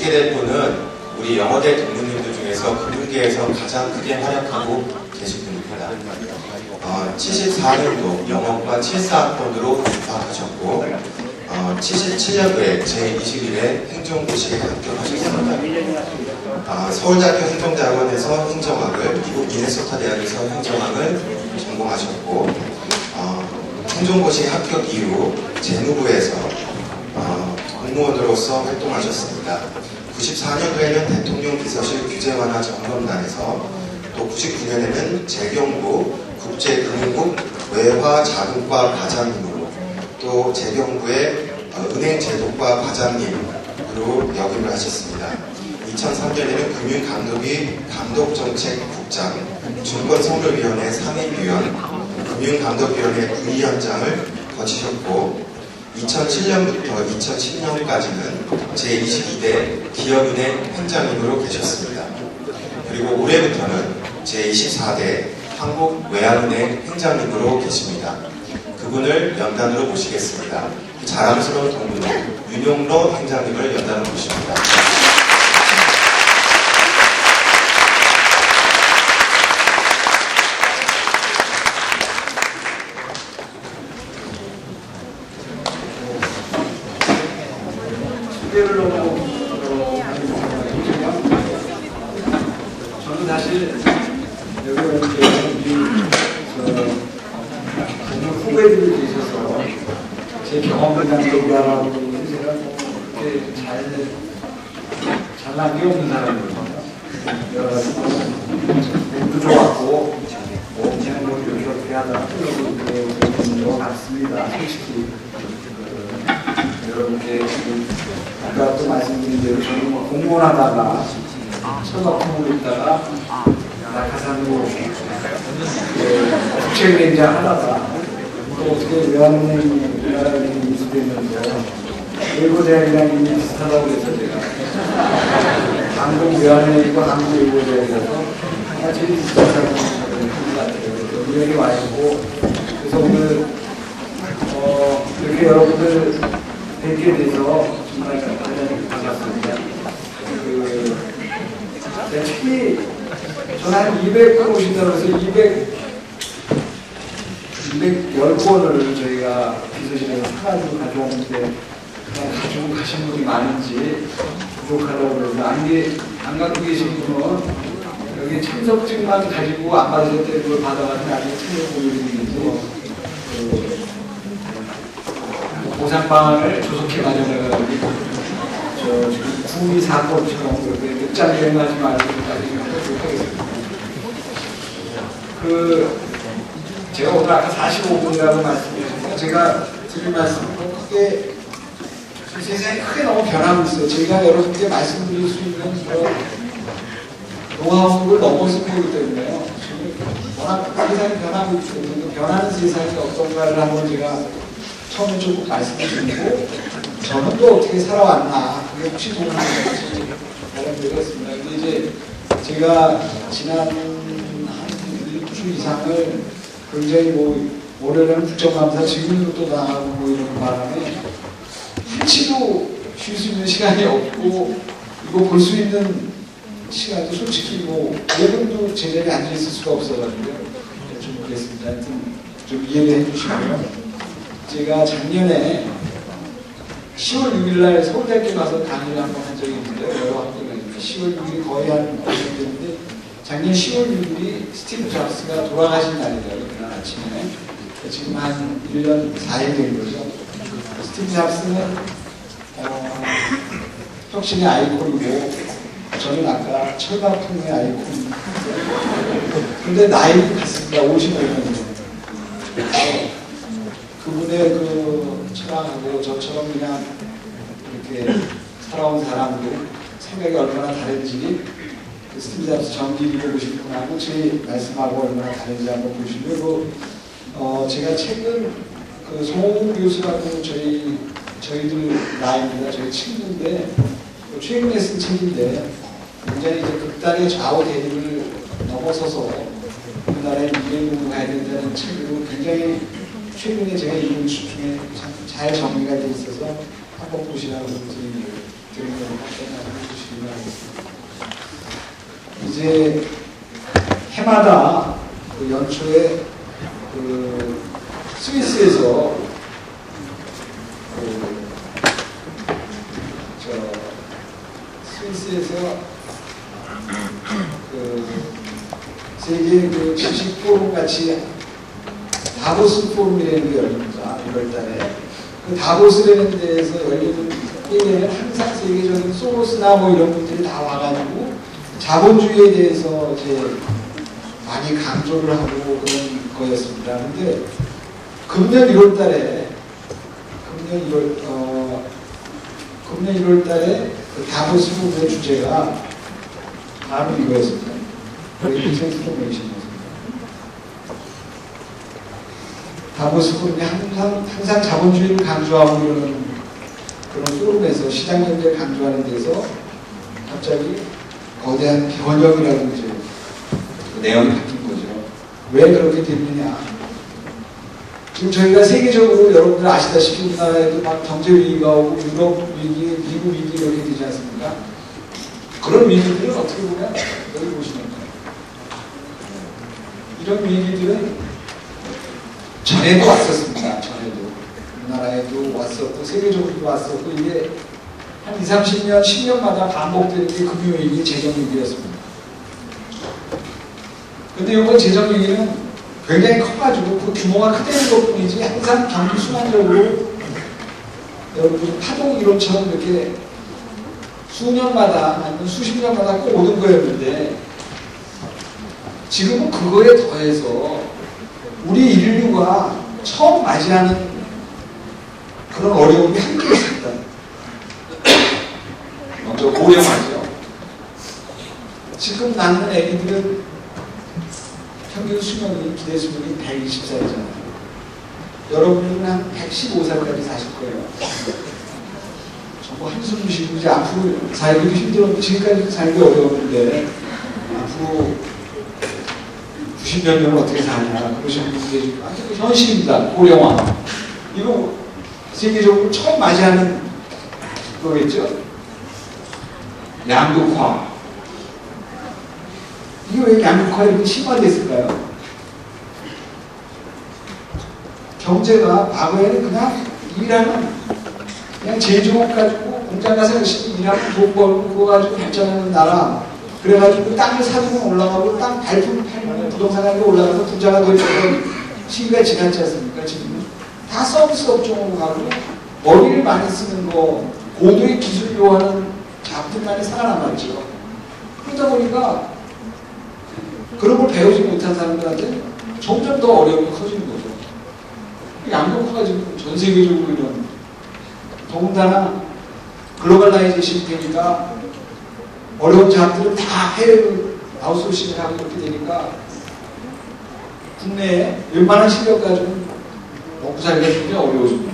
모시게 될 분은 우리 영어대 동료님들 중에서 금융계에서 가장 크게 활약하고 계신 분입니다. 74년도 영어과 74학번으로 입학하셨고 77년도에 제21회 행정고시에 합격하셨습니다. 서울대학교 행정대학원에서 행정학을, 미국 미네소타 대학에서 행정학을 전공하셨고 행정고시 합격 이후 재무부에서 공무원으로서 활동하셨습니다. 94년도에는 대통령 비서실 규제완화 점검단에서 또 99년에는 재경부 국제금융국 외화자금과 과장님으로 또 재경부의 은행제도과 과장님으로 역임을 하셨습니다. 2003년에는 금융감독위 감독정책국장, 증권선물위원회 상임위원, 금융감독위원회 부위원장을 거치셨고 2007년부터 2010년까지는 제22대 기업은행 행장님으로 계셨습니다. 그리고 올해부터는 제24대 한국외환은행 행장님으로 계십니다. 그분을 연단으로 모시겠습니다. 자랑스러운 동료 윤용로 행장님을 연단으로 모십니다. 저는 사실 여기 오는 후배들이 계셔서 제 경험을 얘기하라고 제가 그렇게 잘난 게 없는 사람이거든요. 여러 가지 몸도 좋았고 그냥 뭐 이렇게 하다가 그런 것 같습니다. 솔직히 여러분께 지금 아까 또 말씀드린 대로 저는 뭐 공무원 하다가 천막품으로 있다가 낙하산으로 국책은행장 하다가 또 어떻게 외환은행이 우리나라은행이 인수되면서 외고대학이랑 이미 비슷하다고 해서 제가 한국외환은행이고 한국외고대학이라서 제일 비슷한 사람인 것 같아요. 우연히 와 있고 그래서 오늘 이렇게 여러분들 뵙게 돼서 정말 반갑습니다. 책이 저는 한 200권 오신다고 해서 210권을 저희가 비서실에서 사가지고 가져왔는데 그냥 가지고 가신 분이 많은지 부족하다고 그러고 안 갖고 계신 분은 여기 참석증만 가지고 안 받으실 때 그걸 받아가지고 나중에 참석 보여드리는지 보상방을 조속히 마련해가지고 지금 구미 사건처럼 그렇게 늦장 여행하지 말고 하도록 하겠습니다. 제가 오늘 아까 45분이라고 말씀드렸는데 제가 드릴 말씀은 크게 세상이 크게 너무 변하고 있어요. 제가 여러분께 말씀드릴 수 있는 그런 노하우를 넘어선 거기 때문에요. 워낙 세상이 변하고 있기 때문에 변하는 세상이 어떤가를 한번 제가 처음에 조금 말씀드리고 저는 또 어떻게 살아왔나 그게 혹시 도움이 될지 말씀드리겠습니다. 근데 이제 제가 지난 한 일주 이상을 굉장히 올해는 국정감사 지금도 또 나가고 이러는 바람에 한치도 쉴 수 있는 시간이 없고 이거 볼 수 있는 시간도 솔직히 5분도 제자리에 앉아있을 수가 없어가지고 좀 그랬습니다. 하여튼 좀 이해를 해주시고요. 제가 작년에 10월 6일날 서울대학교 가서 강의를 한번 한 적이 있는데요. 여러 학교가 있는데 10월 6일이 거의 한 5년 됐는데 작년 10월 6일이 스티브 잡스가 돌아가신 날이더라고요. 그날 아침에. 지금 한 1년 4일 된 거죠. 스티브 잡스는 혁신의 아이콘이고 저는 아까 철갑통의 아이콘. 근데 나이 같습니다. 55년이에요. 그분의 그 철학하고 저처럼 그냥 이렇게 살아온 사람들 생각이 얼마나 다른지 스티브 잡스 전기를 보신 분하고 제 말씀하고 얼마나 다른지 한번 보시면 제가 최근 송홍 교수라고 저희들 나이입니다. 저희 친구인데 최근에 쓴 책인데 굉장히 이제 극단의 좌우 대립을 넘어서서 우리나라의 미래로 가야 된다는 책으로 굉장히 최근에 제가 읽은 책 중에 잘 정리가 되어 있어서 한번 보시라고 그런 거 해주시기 바라겠습니다. 이제 해마다 그 연초에 그 스위스에서 스위스에서 그 세계 그 주식 포럼 같이 다보스 포럼이라는 게 열립니다. 1월달에 그 다보스라는 데에서 열리는 때에는 항상 세계적인 소로스나 뭐 이런 분들이 다 와가지고 자본주의에 대해서 이제 많이 강조를 하고 그런 거였습니다. 근데 금년 1월달에 금년 1월달에 그 다보스 포럼의 주제가 바로 이거였습니다. 트랜스포메이션이었습니다. 다보스 포럼이 항상 자본주의를 강조하고 이러는 그런 포럼에서 시장 경제를 강조하는 데서 갑자기 거대한 변혁이라든지 그 내용이 바뀐 거죠. 왜 그렇게 됐느냐? 지금 저희가 세계적으로 여러분들 아시다시피 우리나라에도 막 경제 위기가 오고 유럽 위기, 미국 위기 이렇게 되지 않습니까? 그런 위기들은 어떻게 보면 여기 보시면 이런 위기들은 전에도 왔었습니다. 전에도 우리나라에도 왔었고 세계적으로도 왔었고 이게 한 20, 30년, 10년마다 반복되는 게 금융위기, 재정위기였습니다. 근데 이번 재정위기는 굉장히 커가지고 그 규모가 크다는 것뿐이지 항상 경기 순환적으로 여러분 파동 이론처럼 이렇게 수년마다 아니면 수십 년마다 꼭 오는 거였는데 지금은 그거에 더해서 우리 인류가 처음 맞이하는 그런 어려움이 한 개 있습니다. 먼저 고령화죠. 지금 낳는 애기들은 평균 수명이 기대 수명이 120살이잖아요. 여러분은 한 115살까지 사실 거예요. 정말 한숨 쉬고 이제 앞으로 살기도 힘들었는데 지금까지 살기 어려웠는데 앞으로 90몇 년을 어떻게 사냐 그러시는 분들이 현실입니다. 고령화. 이거 세계적으로 처음 맞이하는 거겠죠. 양극화. 이게 왜 양극화 이렇게 심화됐을까요? 경제가 과거에는 그냥 일하는 그냥 제조업 가지고 공장 가서 열심히 일하고 돈 벌고 그거 가지고 발전하는 나라. 그래가지고 땅을 사두면 올라가고 땅 발품 팔면 부동산 가격이 올라가서 부자가 되는 시기가 지났지 않습니까? 지금은 다 서비스 업종으로 가고 머리를 많이 쓰는 거 고도의 기술을 요하는 작품만이 살아남았죠. 그러다 보니까 그런 걸 배우지 못한 사람들한테 점점 더 어려움이 커지는 거죠. 양극화가 지금 전 세계적으로 이런 더군다나 글로벌라이제이션이 되니까 어려운 작업들은 다 해외로 아웃소싱을 하고 이렇게 되니까 국내에 웬만한 실력 가지고는 먹고 살기가 굉장히 어려워집니다.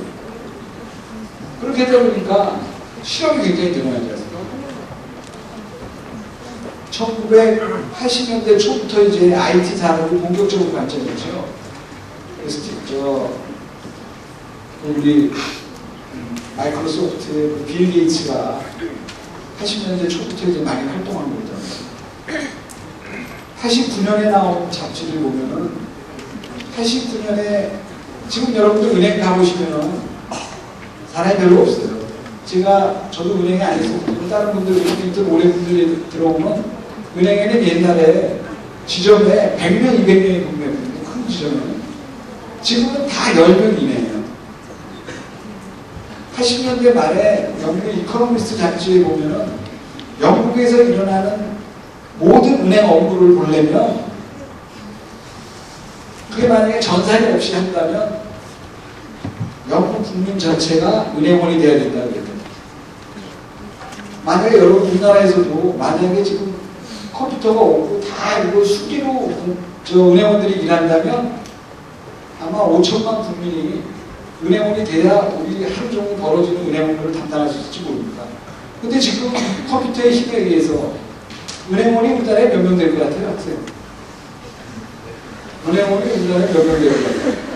그렇게 되다 보니까 실업이 굉장히 늘어나지 않습니까? 1980년대 초부터 이제 IT 산업이 본격적으로 발전했죠. 그래서 우리 마이크로소프트의 빌 게이츠가 80년대 초부터 이제 많이 활동한 거죠. 89년에 나온 잡지를 보면은 89년에 지금 여러분들 은행 가보시면은 사람이 별로 없어요. 저도 은행에 안 있었거든요. 다른 분들, 오래 분들이 들어오면 은행에는 옛날에 지점에 100명, 200명이 근무했거든요. 큰 지점에. 지금은 다 10명 이내예요. 80년대 말에 영국 이코노미스트 잡지에 보면은 영국에서 일어나는 모든 은행 업무를 보려면 그게 만약에 전산이 없이 한다면 영국 국민 전체가 은행원이 돼야 된다고 그랬거든요. 만약에 여러분 우리나라에서도 만약에 지금 컴퓨터가 없고 다 이거 수기로 은행원들이 일한다면 아마 5천만 국민이 은행원이 돼야 우리 하루 종일 벌어지는 은행원을 담당할 수 있을지 모릅니다. 근데 지금 컴퓨터의 힘에 의해서 은행원이 우리나라에 몇 명 될 것 같아요, 학생? 은행원이 우리나라에 몇 명 될 것 같아요?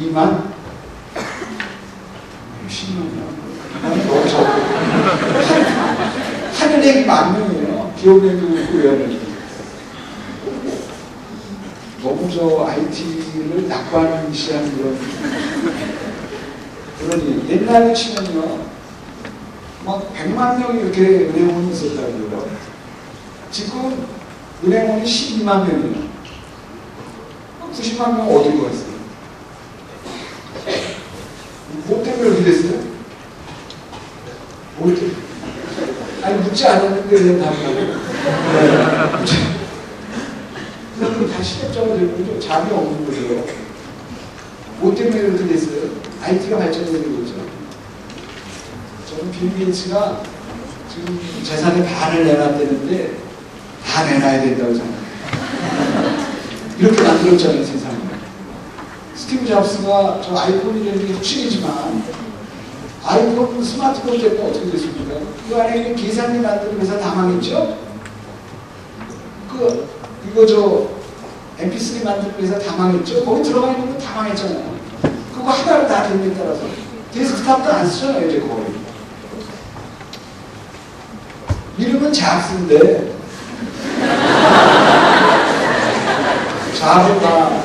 2만? 20만 명. 너무 적고. 하늘의 10,000명이에요. 기업내도 있고 외연에도. 너무 저 IT를 낙관하는 시한 그런 일. 옛날에 치면요, 막 100만 명이 이렇게 은행원이 있었다고요. 지금 은행원이 12만 명이에요. 90만 명 어디로 갔어요? 뭐 때문에 그렇게 됐어요? 뭐 때문에? 아니, 묻지 않았는데 왜 답을 그럼 다 실력자가 되는 거죠. 잠이 없는 거죠. 뭐 때문에 그렇게 됐어요? IT가 발전되는 거죠. 저는 빌 게이츠가 지금 재산의 반을 내놨다는데 다 내놔야 된다고 생각해요. 이렇게 만들었잖아요, 세상을. 스티브 잡스가 저 아이폰이라는 게 혁신이지만 아이폰 스마트폰 때문에 어떻게 됐습니까? 그 안에 있는 계산기 만드는 회사 다 망했죠? 이거 저 MP3 만드는 회사 다 망했죠? 거기 들어가 있는 거 다 망했잖아요. 그거 하나로 다 되는 데 따라서 데스크탑도 안 쓰잖아요, 이제 거의. 이름은 잡스인데 잡을 다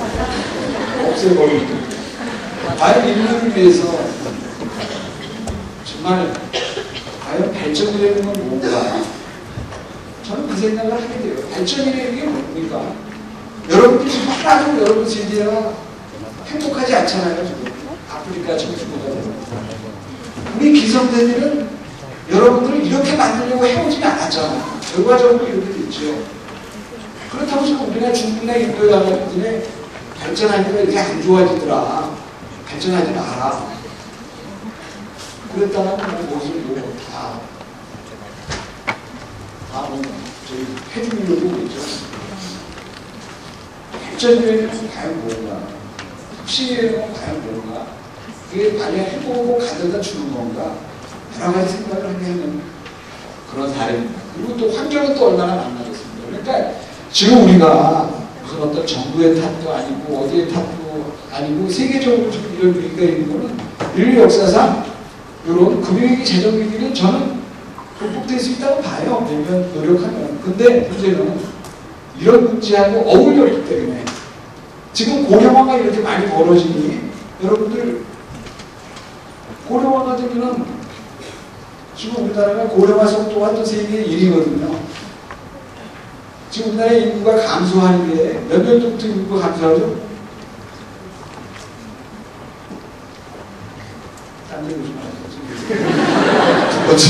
없애버리고 과연 인류를 위해서 정말 과연 발전이라는 건 뭔가? 저는 그 생각을 하게 돼요. 발전이라는 게 뭡니까? 여러분들이 지금 하나도 여러분 세계가 행복하지 않잖아요. 지금 아프리카 청주국가 우리 기성세대는 여러분들을 이렇게 만들려고 해오지 않았잖아요. 결과적으로 이렇게 됐죠. 그렇다고 지금 우리가 중국이나 인도에 가봤더니 발전하니까 이게 안 좋아지더라. 발전하지 마라. 그랬다가 무엇을 저희 해주려고 그랬죠. 발전이라는 과연 뭔가? 혁신이라는 과연 뭔가? 그게 과연 행복을 가져다 주는 건가? 여러 가지 생각을 하게 하는 그런 사례입니다. 그리고 또 환경은 또 얼마나 만나겠습니까? 그러니까 지금 우리가 무슨 어떤 정부의 탓도 아니고 어디의 탓도 아니고 세계적으로 지금 이런 위기가 있는 거는 인류 역사상 이런 금융위기, 재정위기는 저는 극복될 수 있다고 봐요. 되면 노력하면. 근데 문제는 이런 문제하고 어울렸기 때문에 지금 고령화가 이렇게 많이 벌어지니 여러분들 고령화가 되면은 지금 우리나라가 고령화 속도가 또 세계 1위거든요. 지금 우리나라의 인구가 감소하는 게 몇 년도부터 인구가 감소하죠? 딴 데 보지 마세요. 두 번째.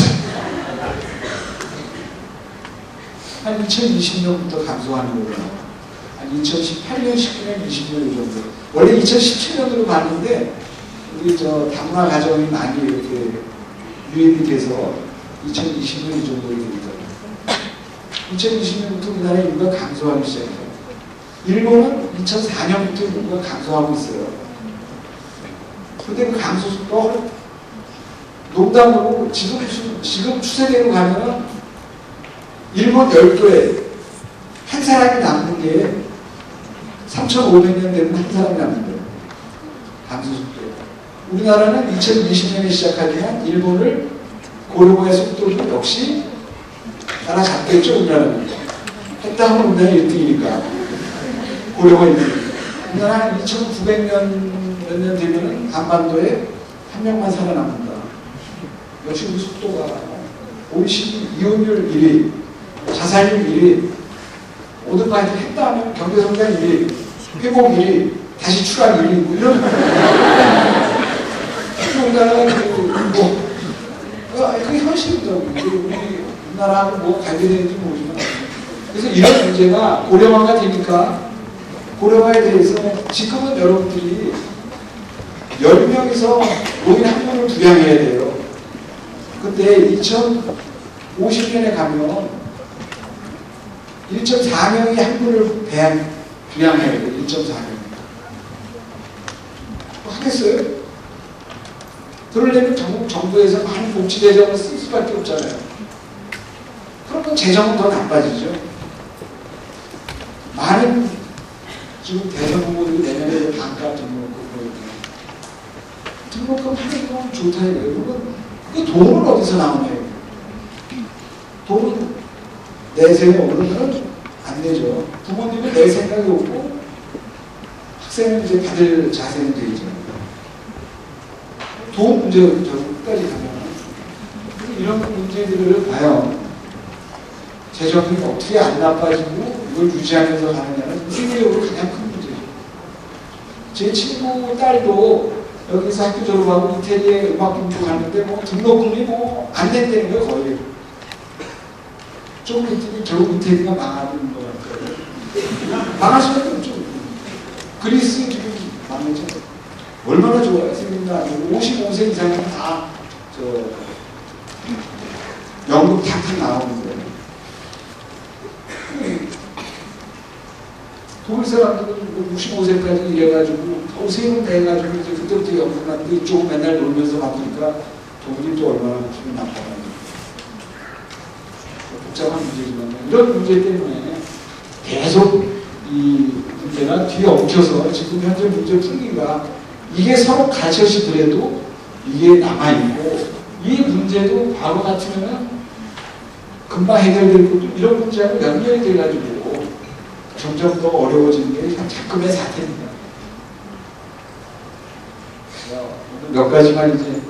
한 2020년부터 감소하는 거고요. 한 2018년, 19년, 20년 정도. 원래 2017년으로 봤는데 우리 저 다문화 가정이 많이 이렇게 유입이 돼서 2020년 이 정도 됩니다. 2020년부터 우리나라의 인구가 감소하기 시작해요. 일본은 2004년부터 인구가 감소하고 있어요. 그런데 그 감소 속도가 농담으로 지금 추세대로 가면은 일본 10도에 한 사람이 남는 게 3,500년 되면 한 사람이 남는 거예요. 감소 속도. 우리나라는 2020년에 시작하지만 일본을 고령화의 속도도 역시 따라잡겠죠, 우리나라는. 했다 하면 우리나라 1등이니까. 고령화 1등. 우리나라 한 2,900년 몇 년 되면 한반도에 한 명만 살아남는다. 역시 우리 속도가 OECD 이혼율 1위, 자살률 1위, 모든 거 했다 하면 경제성장 1위, 회복 1위, 다시 추락 1위, 뭐 이런. 우리나라가 그게 현실입니다. 우리나라하고 뭐가 관계되는지 모르지만. 그래서 이런 문제가 고령화가 되니까 고령화에 대해서 지금은 여러분들이 10명에서 노인 한 명을 부양해야 돼요. 근데 2050년에 가면 1.4명이 한 분을 부양해야 돼요. 1.4명. 하겠어요? 그러려면 정부에서 많은 복지 재정을 쓸 수밖에 없잖아요. 그러면 재정은 더 나빠지죠. 많은 지금 대선 후보들이 내년에 반값 등록을 등록금 하는 건 좋다 이거예요. 그 돈은 어디서 나오냐고. 돈은 내세요. 그러면 안 되죠. 부모님은 낼 생각이 없고 학생은 이제 받을 자세는 되죠. 돈 문제가 끝까지 가면 이런 문제들을 과연 재정이 어떻게 안 나빠지고 이걸 유지하면서 가느냐는 세계적으로 가장 큰 문제죠. 제 친구 딸도 여기서 학교 졸업하고 이태리에 음악 공부 가는데 뭐 등록금이 뭐 안 낸다는 거예요, 거의. 좀 있더니 결국 이태리가 망하는 것 같아요. 망하시면 없죠. 그리스 지금 망했죠. 얼마나 좋아요, 생긴다. 55세 이상은 다 연금 탁탁 나오는데. 독일 사람들은 65세까지 일해가지고 세금 내가지고 이제 그때부터 연금 났는데 이쪽은 맨날 놀면서 바쁘니까 독일이 또 얼마나 기분 나빠요. 복잡한 문제지만 이런 문제 때문에 계속 이 문제가 뒤에 엉켜서 지금 현재 문제 풀기가 이게 서로 갇혀지더라도 이게 남아있고 이 문제도 바로 같으면은 금방 해결될 것도 이런 문제하고 연결이 돼가지고 점점 더 어려워지는 게 작금의 사태입니다. 오늘 몇 가지만 이제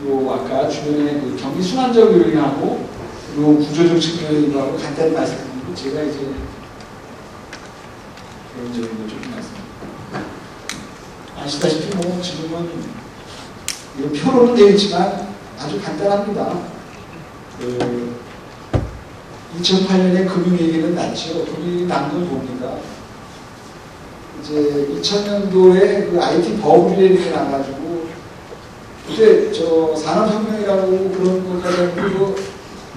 요 아까 주변에 그 경기 순환적 요인하고 요 구조적 측면하고 간단히 말씀드리고 제가 이제 개인적인 거좀 말씀드립니다. 아시다시피 뭐 지금은 이거 표로는 되어 있지만 아주 간단합니다. 2008년에 금융위기는 났죠. 금융위기 난 건 뭡니까? 이제 2000년도에 그 IT 버블이라는 게 나가지고 그때 저 산업혁명이라고 그런 것까지 하고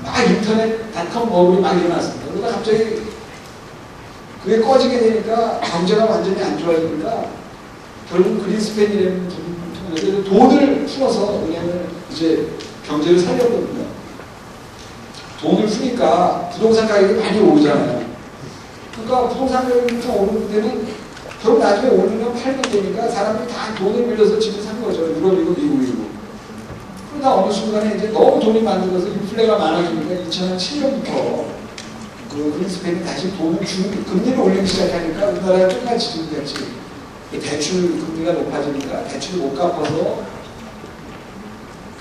막 인터넷 닷컴 버블이 막 일어났습니다. 그러다 갑자기 그게 꺼지게 되니까 경제가 완전히 안 좋아지니까 결국 그린스팬이라는 분을 통해서 돈을 풀어서 그냥 이제 경제를 살렸거든요. 돈을 푸니까 부동산 가격이 많이 오르잖아요. 그러니까 부동산 가격이 좀 오르는 데는 결국 나중에 오르면 팔면 되니까 사람들이 다 돈을 빌려서 집을 산 거죠. 유럽이고 미국이고. 그러다 어느 순간에 이제 너무 돈이 많아져서 인플레가 많아지니까 2007년부터 그 그린스팬이 다시 돈을 주는 금리를 올리기 시작하니까 우리나라가 똑같이 지금같이 대출 금리가 높아지니까 대출을 못 갚아서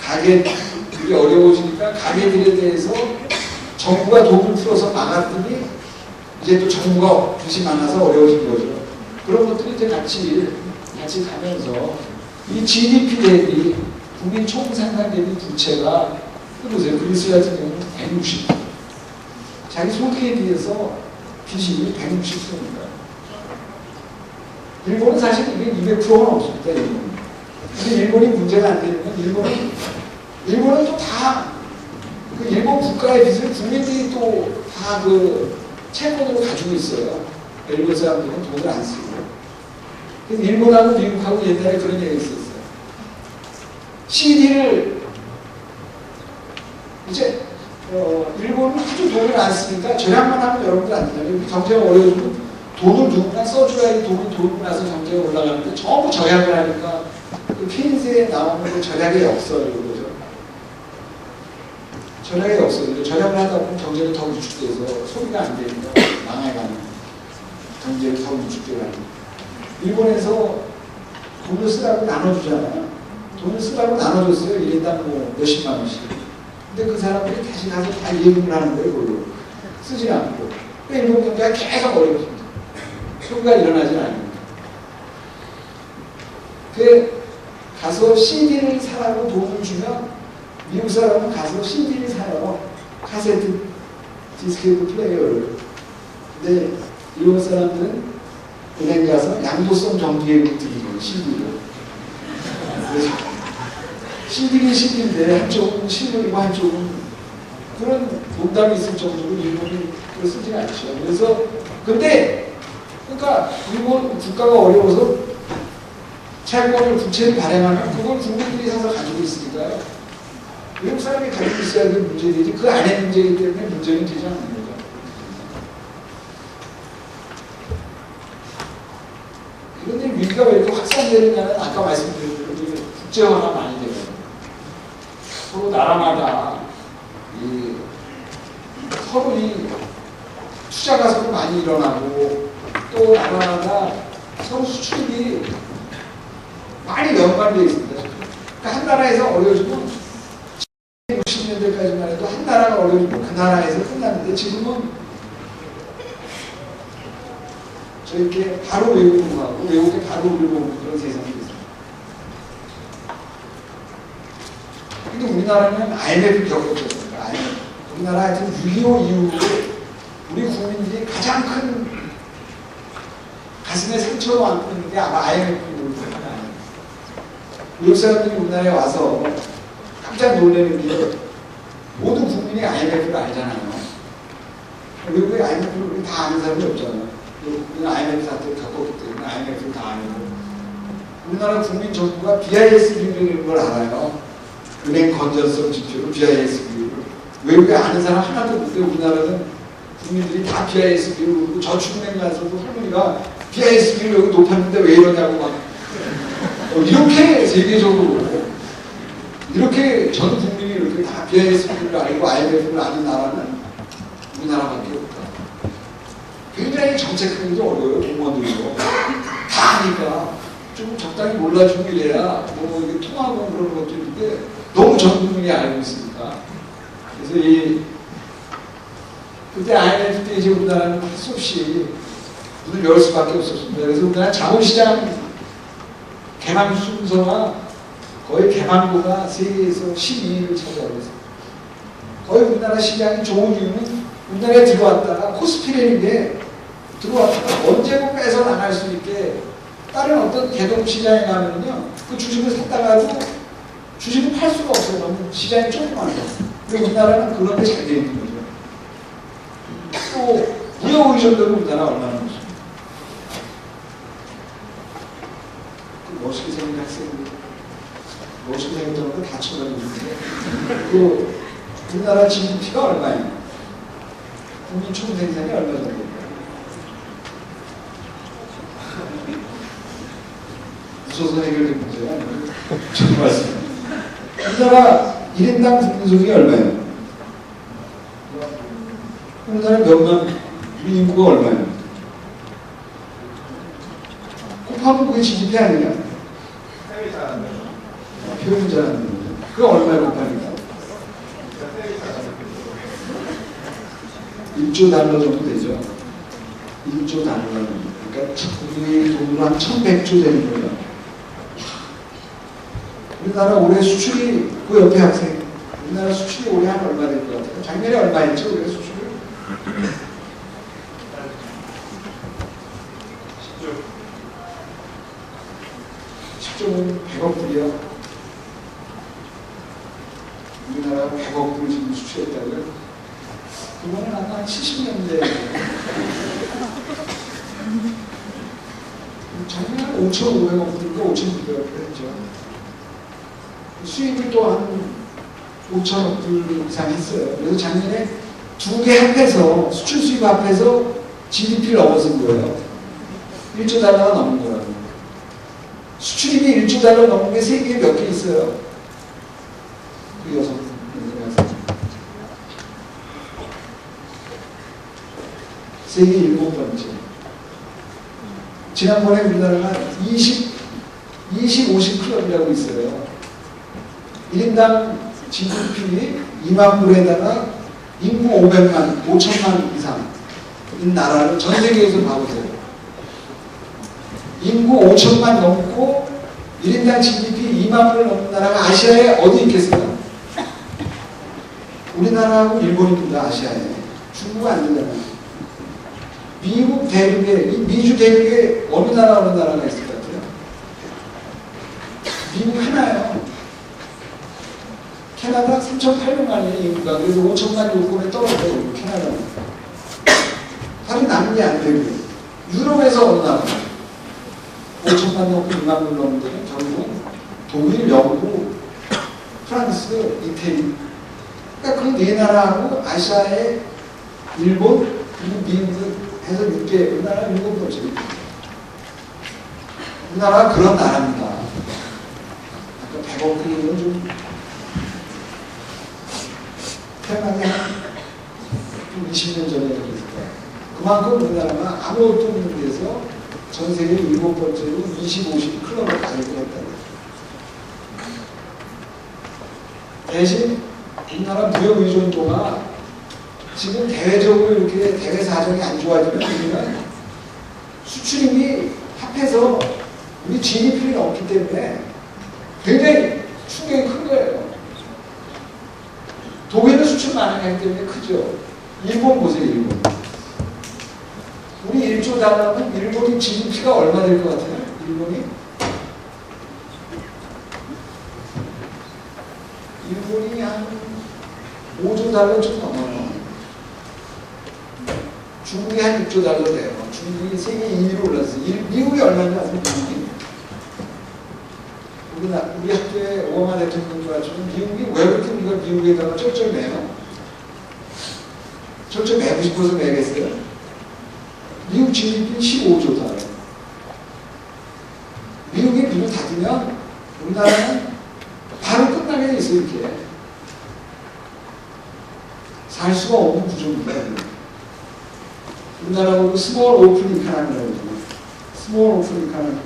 가게들이 어려워지니까 가게들에 대해서 정부가 돈을 풀어서 막았더니 이제 또 정부가 빚이 많아서 어려워진 거죠. 그런 것들이 이제 같이 가면서 이 GDP 대비 국민 총생산 대비 부채가 보세요. 그리스 같은 경우는 160. 자기 소득에 비해서 빚이 160%입니다. 일본은 사실 이게 200%는 없습니다. 일본은. 근데 일본이 문제가 안 되는 건 일본은 또 다 그 일본 국가의 빚을 국민들이 또 다 그 채권으로 가지고 있어요. 일본 사람들은 돈을 안 쓰고. 그래서 일본하고 미국하고 옛날에 그런 얘기가 있었어요. CD를 이제 일본은 아주 돈을 안 쓰니까 절약만 하면 여러분들 안 되잖아요. 경제가 어려워지면 돈을 누구나 써줘야 돈을 돌고 나서 경제가 올라가는데 전부 절약을 하니까 그 케인즈에 나오는 그 절약의 역설을 그러죠. 절약의 역설을 절약을 하다 보면 경제가 더 위축돼서 소비가 안 되니까 망해가는 경제가 더 위축돼가는. 일본에서 돈을 쓰라고 나눠주잖아요. 돈을 쓰라고 나눠줬어요. 1인당 뭐 몇십만 원씩. 근데 그 사람들이 다시 가서 다 예금을 하는 거예요. 그걸로 쓰지 않고. 일본 경제가 계속 어려워집니다. 소비가 일어나지 않습니다. 그 가서 CD를 사라고 돈을 주면 미국 사람은 가서 CD를 사요. 카세트 디스케트 플레이어를. 근데 일본 사람들은 은행 가서 양도성 정기예금 드리고 CD를. 그래서 CD는 CD인데 한쪽은 실물이고 한쪽은 그런 농담이 있을 정도로 일본이 그걸 쓰지 않죠. 그래서 근데 그러니까 일본 국가가 어려워서 채권을 부채를 발행하면 그걸 국민들이 사서 가지고 있으니까요. 외국 사람이 가지고 있어야 될 문제들이지 그 안에 문제이기 때문에 문제는 되지 않는 거죠. 그런데 위기가 왜 이렇게 확산되느냐는 아까 말씀드린 대로 국제화가 많이 되고 서로 나라마다 이 서로이 투자가 서로 많이 일어나고 또 나라마다 서로 수출이 많이 연관되어 있습니다. 그러니까 한 나라에서 어려지면 60년대까지만 해도 한 나라가 어려지고 그 나라에서 끝났는데 지금은 저렇게 바로 외국 공부하고 외국에 바로 우리 공부 그런 세상이 있습니다. 근데 우리나라는 IMF 겪었죠. IMF. 우리나라 하여튼 6.25 이후로 우리 국민들이 가장 큰 가슴에 상처로 안고 있는 게 아마 IMF일 겁니다. 외국 사람들이 우리나라에 와서 깜짝 놀라는 게 모든 국민이 IMF를 알잖아요. 외국의 IMF를 우리 다 아는 사람이 없잖아요. 우리는 IMF 사태를 겪었기 때문에 IMF를 다 알고 우리나라 국민 정부가 BISB라는 걸 알아요. 은행 건전성 지표로 BISB를 외국에 아는 사람 하나도 없는데 우리나라는 국민들이 다 BISB를 모르고 저축은행 가서도 할머니가 BISB를 여기 높았는데 왜 이러냐고 막 이렇게 세계적으로 이렇게 전 국민이 이렇게 다 BISB를 알고 IMF를 아는 나라는 우리나라밖에 없다. 굉장히 정책하기도 어려워요. 공무원들도 다 아니까 좀 적당히 몰라주고 이래야 뭐 이게 통하고 그런 것도 있는데 너무 전 국민이 알고 있으니까 그래서 그때 IMF 때 이제 우리나라는 할 수 없이 문을 열 수밖에 없었습니다. 그래서 우리나라 자본시장 개방 순서가 거의 개방도가 세계에서 12위를 차지하고 있습니다. 거의 우리나라 시장이 좋은 이유는 우리나라에 들어왔다가 코스피라는 게 들어왔다가 언제고 빼서 나갈 수 있게 다른 어떤 개동 시장에 가면요 그 주식을 샀다가도 주식을 팔 수가 없어요. 너무 시장이 조그만해요. 근데 우리나라는 그런 게 잘 되어 있는 거죠. 또 무역 의존도는 우리나라 얼마나 높습니까? 그 멋있게 생긴 학생들 멋있게 생겼던 거 다 쳐다보는데 그 우리나라 GDP가 얼마예요? 국민 총생산이 얼마 정도일까요? 무서워서 해결된 문제가 아니고 저도 말씀 우리나라 1인당 국민소득이 얼마예요? 우리나라 몇만 우리 인구가 얼마예요? 곱하면 그게 GDP 아니냐? 표현 잘하는 거죠. 그거 얼마에 곱하니까? 1조 달러 정도 되죠. 1조 달러. 그러니까 우리 돈으로 한 1100조 되는 거예요. 우리나라 올해 수출이 그 옆에 학생 우리나라 수출이 올해 한 얼마 될 것 같아요? 작년에 얼마 했죠? 올해 수출이? 10조면 100억 불이요. 우리나라 100억 불 지금 수출했다고요? 그거는 아마 70년대 작년에 5,500억 불인가 5,900억 불 했죠. 수입을 또 한 5천억 불 이상 했어요. 그래서 작년에 두 개 합해서 수출 수입 합해서 GDP를 넘어선 거예요. 1조 달러가 넘은 거라고. 수출입이 1조 달러 넘은 게 세계에 몇 개 있어요. 그 여성 세계 7번째. 지난번에 우리나라가 20, 50 클럽이라고 있어요. 1인당 GDP 2만 불에다가 인구 5천만 이상인 나라를 전 세계에서 봐보세요. 인구 5천만 넘고 1인당 GDP 2만 불을 넘는 나라가 아시아에 어디 있겠어요? 우리나라하고 일본입니다. 아시아에. 중국 안 되잖아요. 미국 대륙에, 이 미주 대륙에 어느 나라가 있을 것 같아요? 미국 하나예요. 캐나다 3,800만이에요, 인구가. 그래서 5천만 요금에 떨어져요, 캐나다는. 다른 남미 안 되고. 유럽에서 어느 나라? 5천만 넘고 2만 불 넘는 데는 결국 독일, 영국, 프랑스, 이태리. 그러니까 그 네 나라하고 아시아의 일본, 그리고 미국 해서 6개, 우리나라 7번째. 우리나라가 그런 나라입니다. 아까 제법 그림은 좀 태어나기 한 20년 전에 그랬을 거예요. 그만큼 우리나라가 아무것도 없는 데서 전 세계 7번째로 20, 50 클럽을 가지고 했다. 대신 우리나라 무역 의존도가 지금 대외적으로 이렇게 대외 사정이 안 좋아지면 우리는 수출입이 합해서 우리 GDP를 넘기 때문에 굉장히 충격이 큰 거예요. 독일은 수출 많이 하기 때문에 크죠. 일본 보세요, 일본. 우리 1조 달러면 일본이 GDP가 얼마 될 것 같아요? 일본이 한 5조 달러 좀 넘어요. 중국이 한 6조 달러 돼요. 중국이 세계 2위로 올랐어요. 미국이 얼마인지 아세요? 우리 학교에 오바마 대통령도 왔지만 미국이 왜 그렇게 우리가 미국에다가 쩔쩔매요? 쩔쩔 매고 싶어서 매겠어요? 미국 GDP 15조 달러. 미국이 문을 닫으면 우리나라는 바로 끝나게 돼 있어요, 이렇게. 살 수가 없는 구조입니다. 우리나라하고 스몰 오픈 이카노미라고 그러죠. 스몰 오픈 이카노미.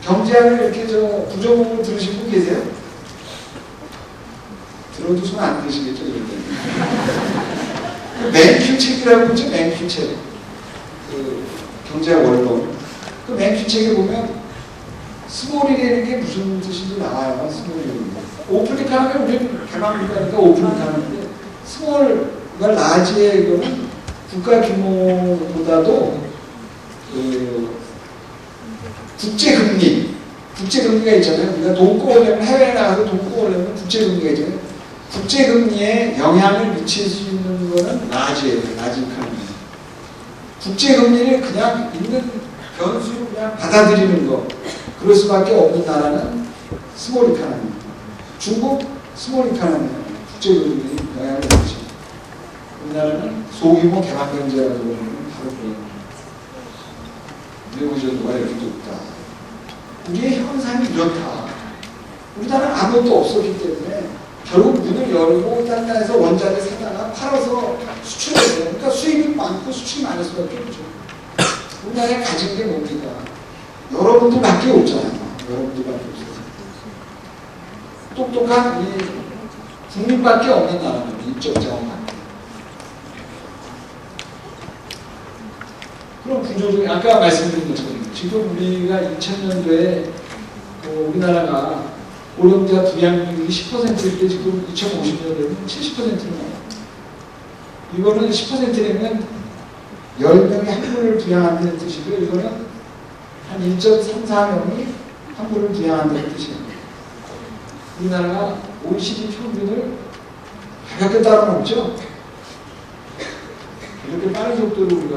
경제학을 이렇게 부정문을 들으신 분 계세요? 들어도 손 안 드시겠죠, 이럴 때. 그 맨큐 책이라고 있죠, 맨큐 책. 그 경제학 원론. 그 맨큐 책에 보면 스몰이라는 게 무슨 뜻인지 나와요, 스몰이라는 게. 오픈 이카노미, 우리는 개방국가니까 오픈 이카노미인데, 스몰, 그러니까 라지의 이거는 국가 규모보다도 국제금리가 있잖아요. 우리가 돈 꼬으려면, 해외에 나가서 돈 꼬으려면 국제금리가 있잖아요. 국제금리에 영향을 미칠 수 있는 거는 라지예요. 라지 이카노미. 국제금리를 그냥 있는 변수로 그냥 받아들이는 거. 그럴 수밖에 없는 나라는 스몰 이카노미. 중국 스몰 이카노미예요. 국제금리 영향을 미치죠. 우리나라는 소규모 개방경제라고 하는 바로 그런 무역의존도가 이렇게 높다. 우리의 현상이 이렇다. 우리나라는 아무것도 없었기 때문에 결국 문을 열고 딴 나라에서 원자재 사다가 팔아서 수출해야 돼요. 그러니까 수입이 많고 수출이 많을 수밖에 없죠. 우리나라에 가진 게 뭡니까? 여러분들밖에 없잖아요. 여러분들밖에 없어요. 똑똑한 우리 국민밖에 없는 나라는 인적자원밖에. 그럼 구조적인 아까 말씀드린 것처럼 지금 우리가 2000년도에 우리나라가 고령자 부양률이 10%일 때 지금 2050년도에는 70%로 나와요. 이거는 10%라면 10명이 한 분을 부양한다는 뜻이고요. 이거는 한 1.34명이 한 분을 부양한다는 뜻이에요. 우리나라가 OECD 평균을 가볍게 따라먹죠. 이렇게 빠른 속도로 우리가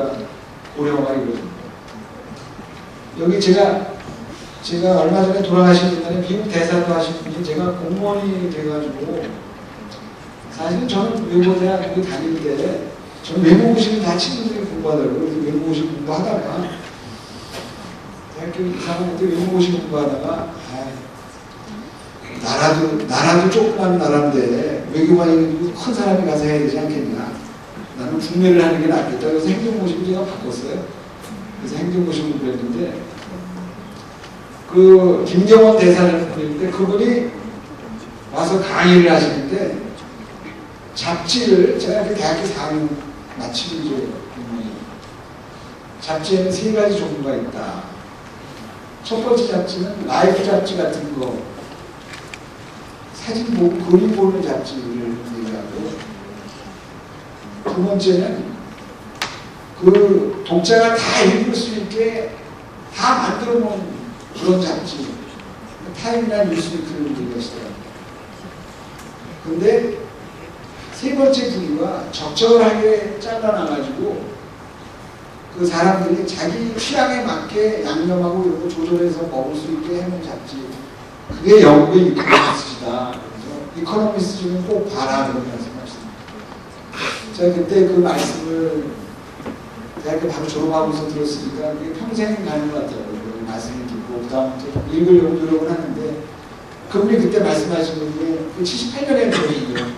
고령화가 이루어집니다. 여기 제가 얼마 전에 돌아가신 분들은 미국 대사도 하신 분이 제가 공무원이 돼가지고 사실은 저는 외국대학교 다닐 때 저는 외국어식을 다 친구들이 공부하더라고요. 그래서 외국어식 공부하다가 대학교 2, 3학년 때 외국어식 공부하다가 나라도 조그만 나라인데 외교관이 큰 사람이 가서 해야 되지 않겠나. 나는 국내를 하는 게 낫겠다. 그래서 행정고시를 제가 바꿨어요. 그래서 행정고시 공부를 했는데 그 김경원 대사라는 분이 있는데 그분이 와서 강의를 하시는데 잡지를 제가 그 대학교 4학년 마치고 이제 잡지에는 3가지 종류가 있다. 첫 번째 잡지는 라이프 잡지 같은 거 사진 보고 그림 보는 잡지를 얘기하고 두 번째는 그 독자가 다 읽을 수 있게 다 만들어 놓은 그런 잡지 타임이나 뉴스위크를 얘기하시더라고요. 근데 세 번째 부류가 적절하게 잘라놔가지고 그 사람들이 자기 취향에 맞게 양념하고 이런 거 조절해서 먹을 수 있게 해놓은 잡지. 그게 영국의 이코노미스트다. 그래서 이코노미스트 중에 꼭 봐라 그런 말씀하셨습니다. 제가 그때 그 말씀을 대학교 바로 졸업하고서 들었으니까 그게 평생 가는 것 같더라고요. 그 말씀을 듣고 그다음부터 읽으려고 노력을 하는데 그분이 그때 말씀하신 게 78년에 그러시고요.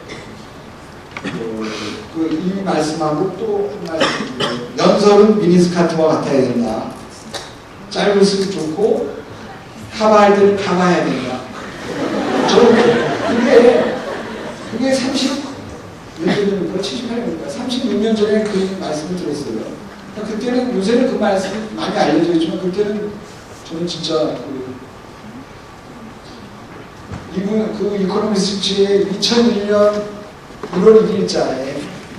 이 말씀하고 또 한 말씀, 연설은 미니스카트와 같아야 된다. 짧을수록 좋고 커버할 때는 커버해야 된다. 저는 그게 30몇 년입니까? 78년입니까? 36년 전에 그 말씀을 들었어요. 그때는, 요새는 그 말씀이 많이 알려져 있지만 그때는 저는 진짜 그 이코노미스트의 2001년 1월 1일자에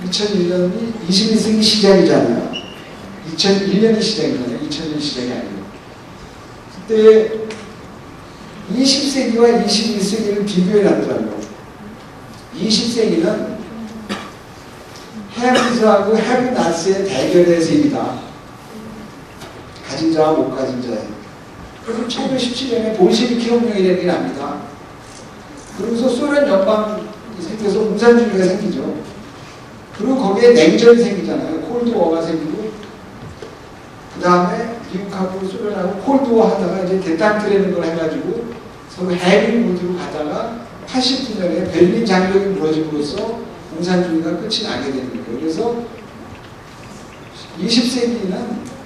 2001년이 21세기 시작이잖아요. 2001년이 시작이잖아요. 2000년 시작이 아니고. 그때 20세기와 21세기를 비교해 놨더라고요. 20세기는 해비스하고 해비나스의 대결의 세기다. 가진 자와 못 가진 자의. 그래서 1917년에 볼셰비키 혁명이라는 게 납니다. 그러면서 소련 연방이 생겨서 공산주의가 생기죠. 그리고 거기에 냉전이 생기잖아요. 콜드워가 생기고, 그 다음에 미국하고 소련하고 콜드워 하다가 이제 대탕트라는 걸 해가지고 서로 해비 모드로 가다가 80년에 베를린 장벽이 무너짐으로써 공산주의가 끝이 나게 되는 거예요. 그래서 20세기는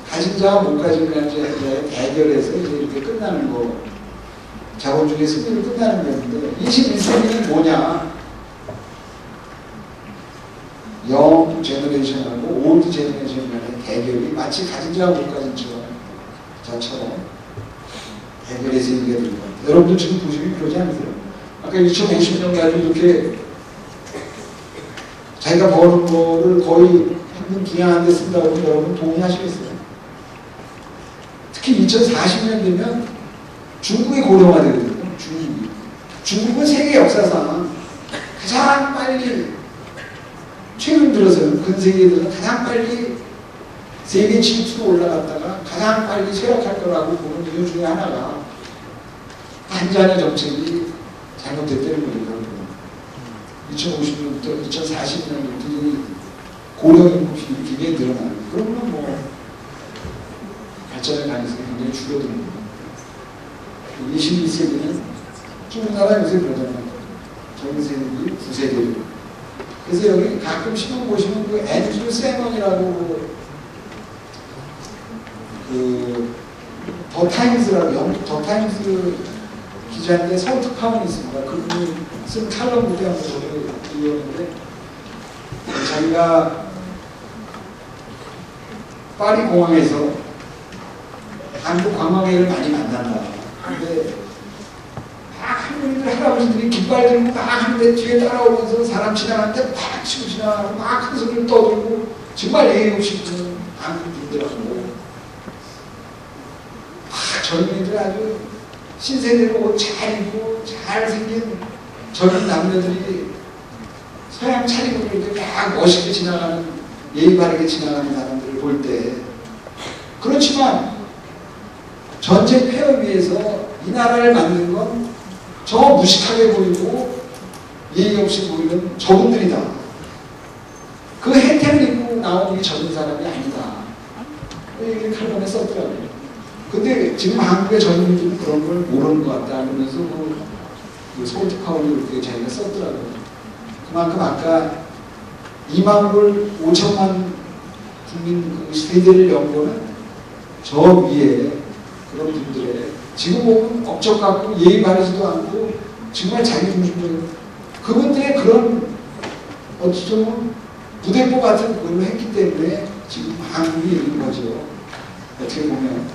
가진 자와 못 가진 자의 대결에서 이제 이렇게 끝나는 거, 자본주의 승리로 끝나는 건데, 21세기는 뭐냐? 영 제너레이션하고 올드 제너레이션 간의 대결이 마치 가진 자와 못 가진 자처럼 대결의 세계가 되는 것 같아요. 여러분도 지금 보시면 그러지 않으세요? 아까 2050년까지 이렇게 자기가 버는 거를 거의 평균 분양한 데 쓴다고 하면 여러분 동의하시겠어요? 특히 2040년 되면 중국이 고령화되거든요. 중국은 세계 역사상 가장 빨리, 최근 들어서는 근세기에 들어서 가장 빨리 세계 진출로 올라갔다가 가장 빨리 쇠락할 거라고 보는 이유 중에 하나가 한자의 정책이 잘못됐다는 거예요. 2050년부터 2040년부터 고령인구 비율이 굉장히 늘어나는 거예요. 그러면 뭐 발전의 가능성이 굉장히 줄어드는 거예요. 21세기는 우리나라 요새 그러잖아요. 젊은 세대들이 9세대로. 그래서 여기 가끔 신문 보시면 그 앤드류 세먼이라고 더 타임스라고, 영국 더 타임스 기자인데 서울 특파원이 있습니다. 그분이 쓴 칼럼 그때 한번 저도 읽었는데, 자기가 파리 공항에서 한국 관광객을 많이 만난다. 근데 막 한국인들, 할아버지들이 깃발 들고 막 하는데 뒤에 따라오면서 사람 지나가는데 팍 치고 지나가고 막 큰 소리를 떠들고 정말 예의 없이 보는 한국인들하고 젊은이들 아주 신세대로 옷 잘 입고 잘생긴 젊은 남녀들이 서양 차리고 이렇게 막 멋있게 지나가는, 예의 바르게 지나가는 사람들을 볼 때, 그렇지만 전체 폐허 위에서 이 나라를 만든 건 저 무식하게 보이고 예의 없이 보이는 저분들이다. 그 혜택을 입고 나온 이 젊은 사람이 아니다. 이게 칼럼에 썼더라고요. 근데 지금 한국의 젊은이들은 그런 걸 모르는 것 같다 하면서 그 서울 특파원이 그렇게 자기가 썼더라고요. 그만큼 아까 2만 5천만 국민 그 세대를 연구는 저 위에 그런 분들의, 지금 보면 업적 갖고 예의 바르지도 않고 정말 자기 중심적인 그분들의 그런 어쩌면 부대포 같은 그걸로 했기 때문에 지금 한국이 있는 거죠. 어떻게 보면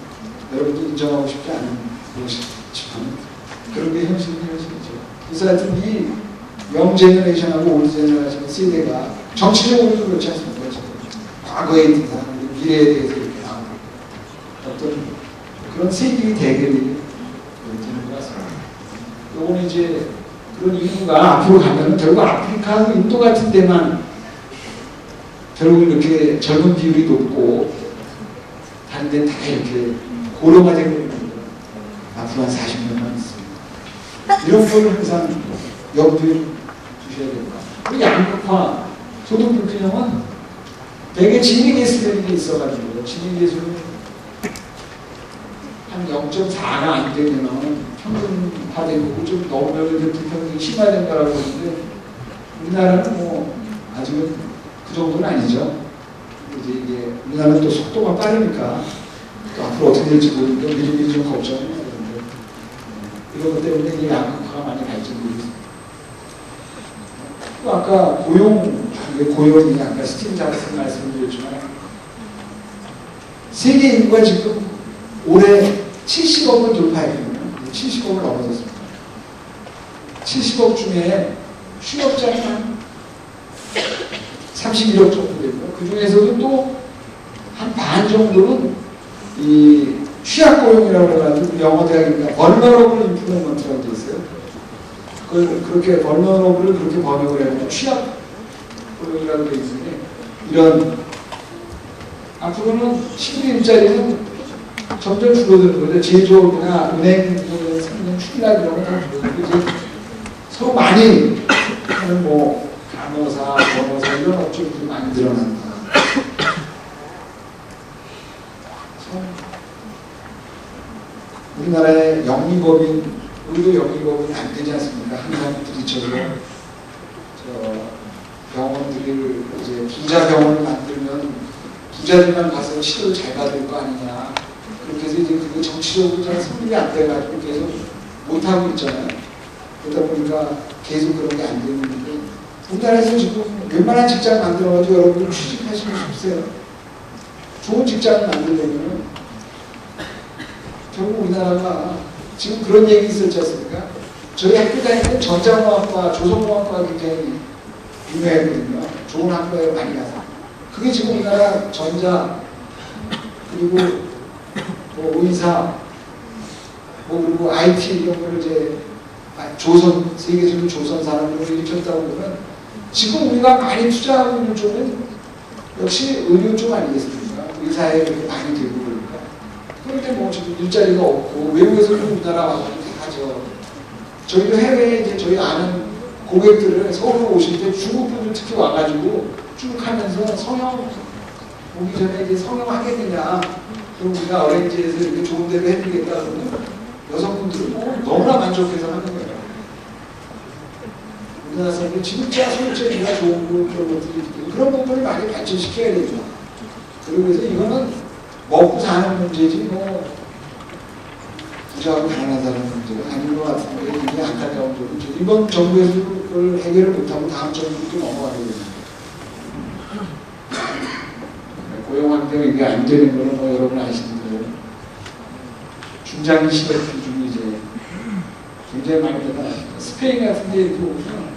여러분도 인정하고 싶지 않은 것이지만 그런 게 현실이죠. 그래서 하여튼 이 영 제너레이션하고 올드 제너레이션 세대가 정치적으로도 그렇지 않습니까? 과거에 있는 사람들, 미래에 대해서 이렇게 나오고 어떤 그런 세계의 대결이 되는 것 같습니다. 요거는 이제 그런 인구가 앞으로 가면 결국 아프리카하고 인도 같은 데만 결국 이렇게 젊은 비율이 높고 다른 데는 다 이렇게 고령화 되고 있는 거예요. 앞으로 한 40년만 있습니다. 이런 거를 항상 염두에 주셔야 됩니다. 그리고 양극화, 소득 불균형은 되게 진위계수라는 게 있어가지고, 진위계수는 한 한 0.4가 안 되면 평균화된 거고 좀 넘으면 불평등이 심화된다라고 하는데 우리나라는 뭐 아직은 그 정도는 아니죠. 이제 이게 우리나라는 또 속도가 빠르니까 또 앞으로 어떻게 될지 모르니까 미리미리 좀 걱정을 해야 되는데 이런 것 때문에 이게 양극화가 많이 발전되고 있습니다. 또 아까 고용이 아까 스티브 잡스 말씀드렸지만 세계 인구가 지금 올해 70억을 돌파했거든요. 70억을 넘어섰습니다. 70억 중에 취업자는 한 31억 정도 되고요. 그 중에서도 또 한 반 정도는 이 취약 고용이라고 해가지고 영어 대학이니까 벌너러블 인플로먼트라고 돼 있어요. 그렇게 벌너러블을 그렇게 번역을 해가지고 취약 고용이라고 돼 있으니 이런 앞으로는 신규 일자리는 점점 줄어드는 거죠. 제조업이나 은행 생명 출납 이런 거다 줄어들고 이제 서로 많이 하는 뭐 간호사, 변호사 이런 업종들이 많이 늘어난다. 우리나라의 영리법인, 우리도 영리법인 안 되지 않습니까? 항상 부딪혀서 병원들을 이제 부자 병원을 만들면 부자들만 가서 치료를 잘 받을 거 아니냐. 그렇게 해서 이제 그게 정치적으로 잘 성립이 안 돼가지고 계속 못하고 있잖아요. 그러다 보니까 계속 그런 게 안 되는데 우리나라에서 지금 웬만한 직장 만들어가지고 여러분들 취직하시고 싶으세요? 좋은 직장을 만들려면 결국 우리나라가 지금 그런 얘기 있었지 않습니까? 저희 학교 다닐 때 전자공학과, 조선공학과 굉장히 유명했거든요. 좋은 학교에 많이 가서. 그게 지금 우리나라 전자, 그리고 뭐 의사, 뭐 그리고 IT 이런 거를 이제 조선, 세계적으로 조선 산업으로 일으켰다고 보면 지금 우리가 많이 투자하고 있는 쪽은 역시 의료 쪽 아니겠습니까? 의사에 그렇게 많이 되고 그러니까. 그런데 뭐 지금 일자리가 없고 외국에서도 우리나라 와서 하죠. 저희도 해외에 이제 저희 아는 고객들을 서울로 오실 때 중국 분들 특히 와가지고 쭉 하면서 성형 오기 전에 이제 성형 하겠느냐. 그럼 우리가 어렌지에서 이렇게 좋은 데로 해드리겠다 그러면 여성분들은 뭐 너무나 만족해서 하는 거예요. 우리나라 사람들 진짜 소유주의가 좋은 그런 것들이 있고 그런 부분을 많이 발전시켜야 되죠. 그리고 그래서 이거는 먹고 사는 문제지 뭐 부자하고 가난한 사람 문제가 아닌 것 같은데 이게 안타까운 점이죠. 이번 정부에서 그걸 해결을 못하고 다음 정부로 넘어가게 됩니다. 고용 환경 이게 안 되는 거는 뭐 여러분 아시는 대로 중장기 실업 기준이 이제 굉장히 많이 늘어났습니다. 스페인 같은 데 이렇게 보면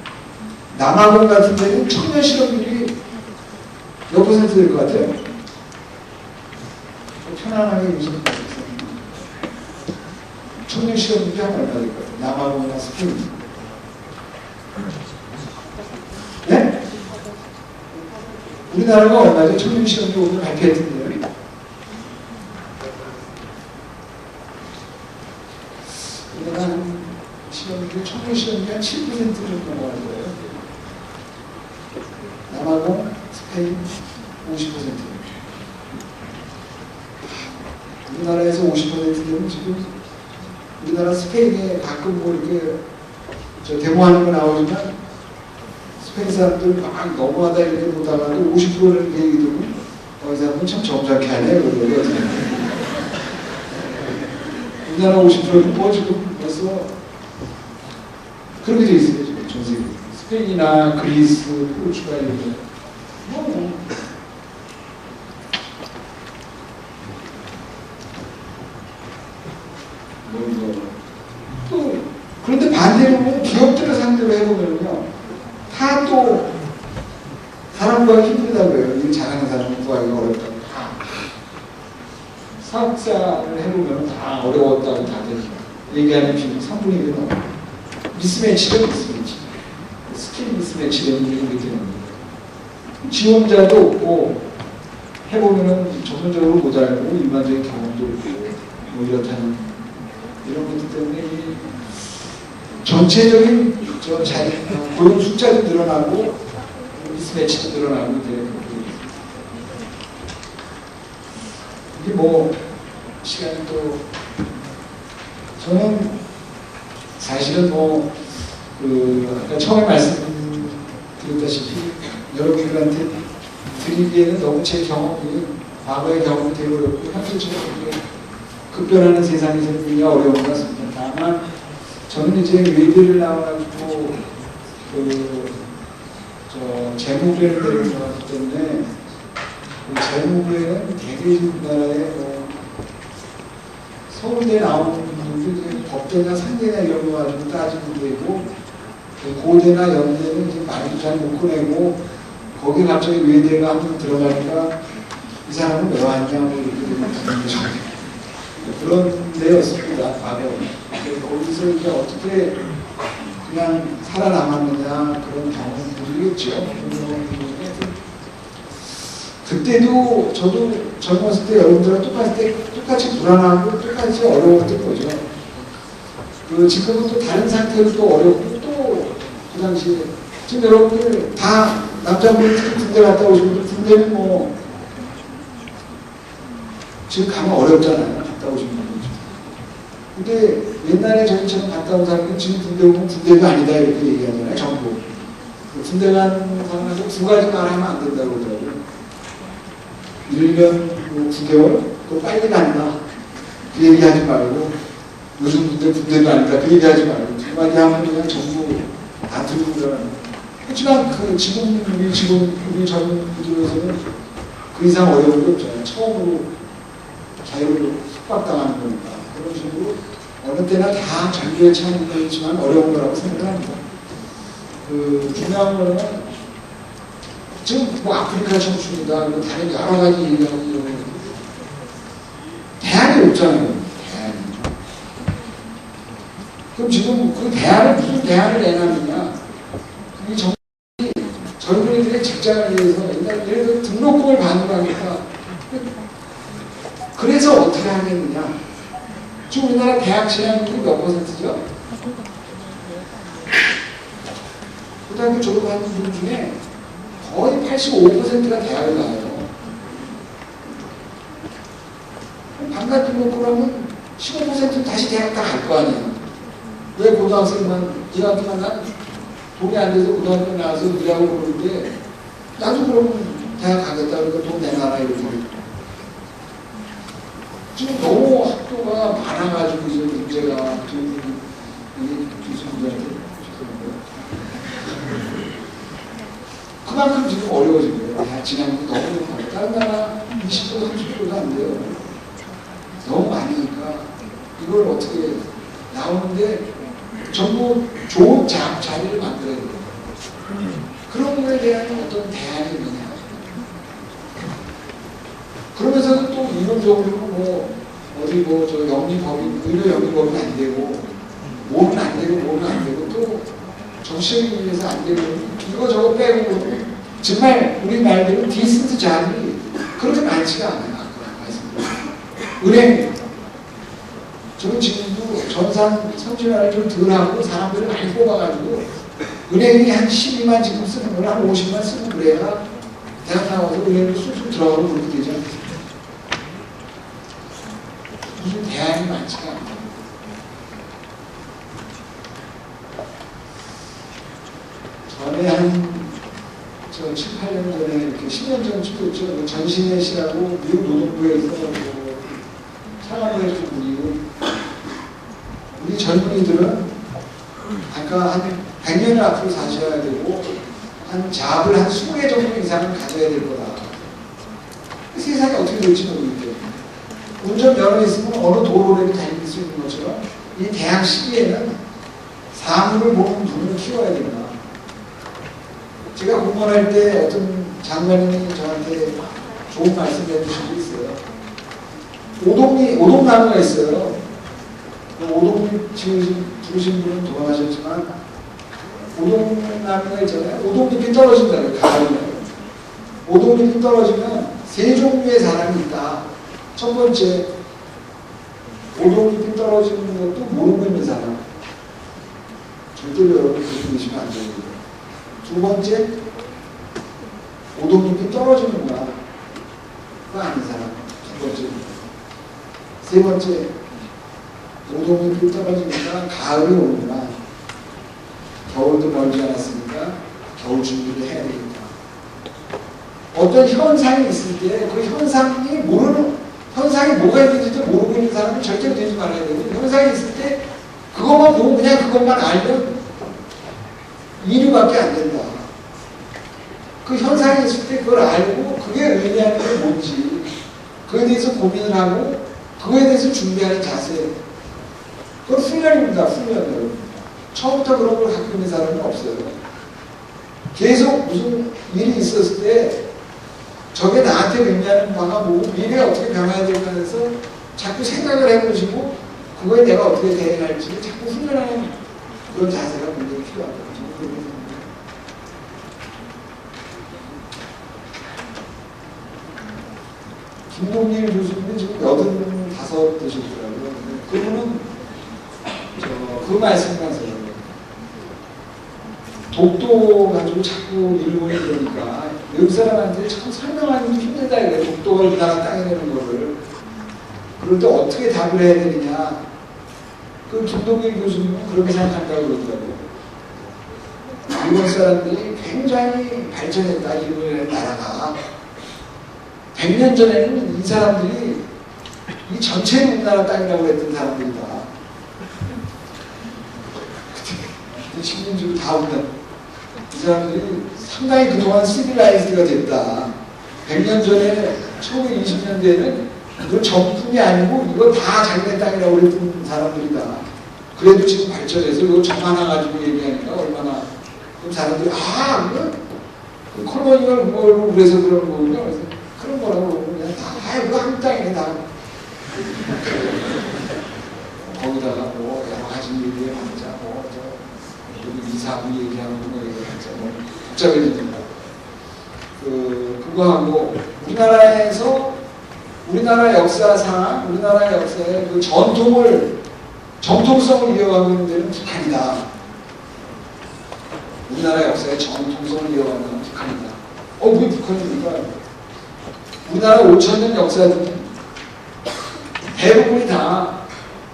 남아공 같은 데는 청년 실업률이 몇 퍼센트 될 것 같아요? 편안하게 무슨 청년 실업률이 한 얼마 될 것 같아요? 남아공이나 스페인. 네? 우리나라가 얼마죠? 청년 실업률 오늘 발표했던데요. 우리나라 실업률, 청년 실업률이 한 7% 정도 넘어가는 거예요. 남아공, 스페인 50%. 우리나라에서 50%면 지금 우리나라 스페인에 가끔 뭐 이렇게 데모하는 거 나오지만 스페인 사람들 막 너무하다 이렇게 보다가도 50%는 얘기 들으면 이 사람은 참 점잖게 하네 그러거든요. 우리나라 50%는 뭐 지금 벌써 그렇게 돼 있어요 지금 전 세계. 스페인이나 그리스, 포르투갈 이런 거. 또 그런데 반대로 기업들을 상대로 해보면요 다 또 사람 구하기 힘들다고 해요. 일 잘하는 사람은 구하기가 어렵다고 다 사업자를 해보면 다 어려웠다고 다들 얘기하는 비율 3분의 1은 넘어요. 미스매치죠. 미스매치 스킬 미스매치라는 게 되는 거예요. 지원자도 없고 해보면 전문적으로 못 알고 일반적인 경험도 없고 뭐 이렇다는 이런 것들 때문에 전체적인 고용 숫자도 늘어나고 미스매치도 늘어나고 이게 뭐 시간이 또 저는 사실은 아까 처음에 말씀드렸다시피 여러분들한테 드리기에는 너무 제 경험이 과거의 경험이 되게 어렵고 현실적으로 급변하는 세상에서 굉장히 어려운 것 같습니다. 다만 저는 이제 외대를 나와가지고 재무부에를 내려가기 때문에 그 재무부에는 대개 우리나라에 서울대 나오는 분들이 법대나 상대나 이런 거 가지고 따지면 되고 고대나 연대는 이제 말도 잘 못 꺼내고 거기 갑자기 외대가 한 번 들어가니까 이 사람은 왜 왔냐고 이렇게 되는 거죠. 그런 데였습니다, 과거에. 거기서 이제 어떻게 그냥 살아남았느냐 그런 경험들이겠죠. 그때도 저도 젊었을 때 여러분들과 똑같이 불안하고 똑같이 어려웠던 거죠. 지금은 또 다른 상태로 또 어렵고 또 그 당시에 지금 여러분들 다 남자분들 특히 군대 갔다 오신 분들 군대는 뭐 지금 가면 어렵잖아요. 갔다 오신 분들. 근데 옛날에 저희처럼 갔다 온 사람은 지금 군대 오면 군대가 아니다 이렇게 얘기하잖아요. 전부. 군대 간 사람한테 두 가지 말하면 안 된다고 그러더라고요. 1년 9개월? 그거 빨리 간다. 그 얘기 하지 말고 요즘 군대도 아니다. 그 얘기 하지 말고 두 가지 하면 그냥 전부 다 들고 그러는. 하지만 지금 우리 젊은 분들에서는 그 이상 어려운 게 없잖아요. 처음으로 자유로 숙박당하는 거니까. 그런 식으로 어느 때나 다 장기의 차이가 있지만 어려운 거라고 생각합니다. 중요한 거는 지금 아프리카 청춘이다, 다른 여러 가지 얘기하고 이런 대안이 없잖아요. 대안이. 그럼 지금 그 대안을 무슨 대안을 내놨느냐? 이 정부이 젊은이들의 직장을 위해서 예를 들어 등록금을 반환하니까 그래서 어떻게 하겠느냐? 지금 우리나라 대학 진학률이 몇 %죠? 고등학교 졸업하는 분 중에 거의 85%가 대학을 나와요. 반납 등록을 하면 15%는 다시 대학 다 갈 거 아니에요. 왜 고등학생만, 1학기만 난 돈이 안 돼서 고등학교 나와서 일하고 그러는데 나도 그러면 대학 가겠다 그러니까 돈 내놔라 이렇게. 지금 너무 학교가 많아가지고 이제 문제가 교수님들한테 그만큼 지금 어려워진 거예요. 진학률이 너무 높아요. 다른 나라 20% 30%도 안 돼요. 너무 많으니까 이걸 어떻게 나오는데 전부 좋은 자리를 만들어야 돼요. 그런 거에 대한 어떤 대안이 있느냐. 그러면서도 또 이론적으로 저 영리법인, 의료 영리법은 안 되고 뭐는 안 되고 뭐는 안 되고 또 정치적인 위해서 안 되고 이거 저거 빼고 정말 우리 말대로 디센트 자리 그렇게 많지가 않아요. 아까 말씀드렸죠. 은행 저는 지금도 전산 성진화를 좀 덜 하고 사람들을 많이 뽑아가지고 은행이 한 12만 지금 쓰는 걸 한 50만 쓰는 그래야 대학 나와서 은행을 쑥쑥 들어가고 그렇게 되지 않겠어요. 무슨 대안이 많지가 않아요. 전에 한 7, 8년 전에 이렇게 10년 전쯤 됐죠. 전신혜 씨라고 미국 노동부에서 창업을 해준 분이고 우리 젊은이들은 아까 한 100년을 앞으로 사셔야 되고 한 잡을 한 20개 정도 이상은 가져야 될 거다. 세상이 어떻게 될지 모르겠대요. 운전면허 있으면 어느 도로라도 다닐 수 있는 것처럼 이 대학 시기에는 사물을 보는 눈을 키워야 된다. 제가 공무원할 때 어떤 장관님이 저한테 좋은 말씀을 해주신 게 있어요. 오동나무가 있어요. 오동 부르신 분은 돌아가셨지만 오동나무가 있잖아요. 오동잎이 떨어진다고요. 가을에. 오동잎이 떨어지면 세 종류의 사람이 있다. 첫 번째, 오동잎이 떨어지는 것도 모르고 있는 사람. 절대로 여러분 그렇게 계시면 안 됩니다. 두 번째, 오동잎이 떨어지는구나. 그거 아닌 사람. 두 번째. 세 번째, 노동력이 떨어지니까 가을이 오는구나. 겨울도 멀지 않았으니까 겨울 준비를 해야 되겠다. 어떤 현상이 있을 때 그 현상이 현상이 뭐가 있는지도 모르고 있는 사람은 절대 되지 말아야 되고, 현상이 있을 때 그것만 보고 그냥 그것만 알면 이류밖에 안 된다. 그 현상이 있을 때 그걸 알고 그게 의미하는 게 뭔지 그거에 대해서 고민을 하고 그거에 대해서 준비하는 자세, 그건 훈련입니다. 훈련. 처음부터 그런 걸 갖고 있는 사람은 없어요. 계속 무슨 일이 있었을 때 저게 나한테 의미하는 바가 뭐고 미래에 어떻게 변화해야 될까 해서 자꾸 생각을 해보시고 그거에 내가 어떻게 대응할지 자꾸 훈련하는 그런 자세가 굉장히 필요하거든요. 김동일 교수님은 지금 85 되셨더라고요. 그분은 그 말씀하세요. 독도 가지고 자꾸 일본이 그러니까 외국 사람한테 참 설명하기 힘들다 이거예요. 독도가 우리나라 땅에 내는 거를. 그럴 때 어떻게 답을 해야 되느냐. 그 김동일 교수님은 그렇게 생각한다고 그러더라고요. 일본 사람들이 굉장히 발전했다. 일본이라는 나라가. 100년 전에는 이 사람들이 이 전체 우리나라 땅이라고 했던 사람들이다. 그때 식민지로 다 온다. 이 사람들이 상당히 그동안 시빌라이즈가 됐다. 100년 전에 1920년대에는 이거 전품이 아니고 이거 다 자기네 땅이라고 했던 사람들이다. 그래도 지금 발전해서 이거 점 하나 가지고 얘기하니까 얼마나 그럼 사람들이 이거 그 콜로니얼 뭐로 그래서 그런 거군요. 그래서 그런 거라고 그냥 다 이거 한국 땅이네 다. 거기다가 뭐 여러 가지 얘기해봤자 이사부 얘기하는 거 얘기해봤자 복잡해집니다. 그거하고 우리나라 역사상 우리나라 역사의 그 정통성을 이어가고 있는 데는 북한이다. 우리나라 역사의 정통성을 이어가는 건 북한이다. 왜 북한입니까? 우리나라 5,000년 역사는 대부분이 다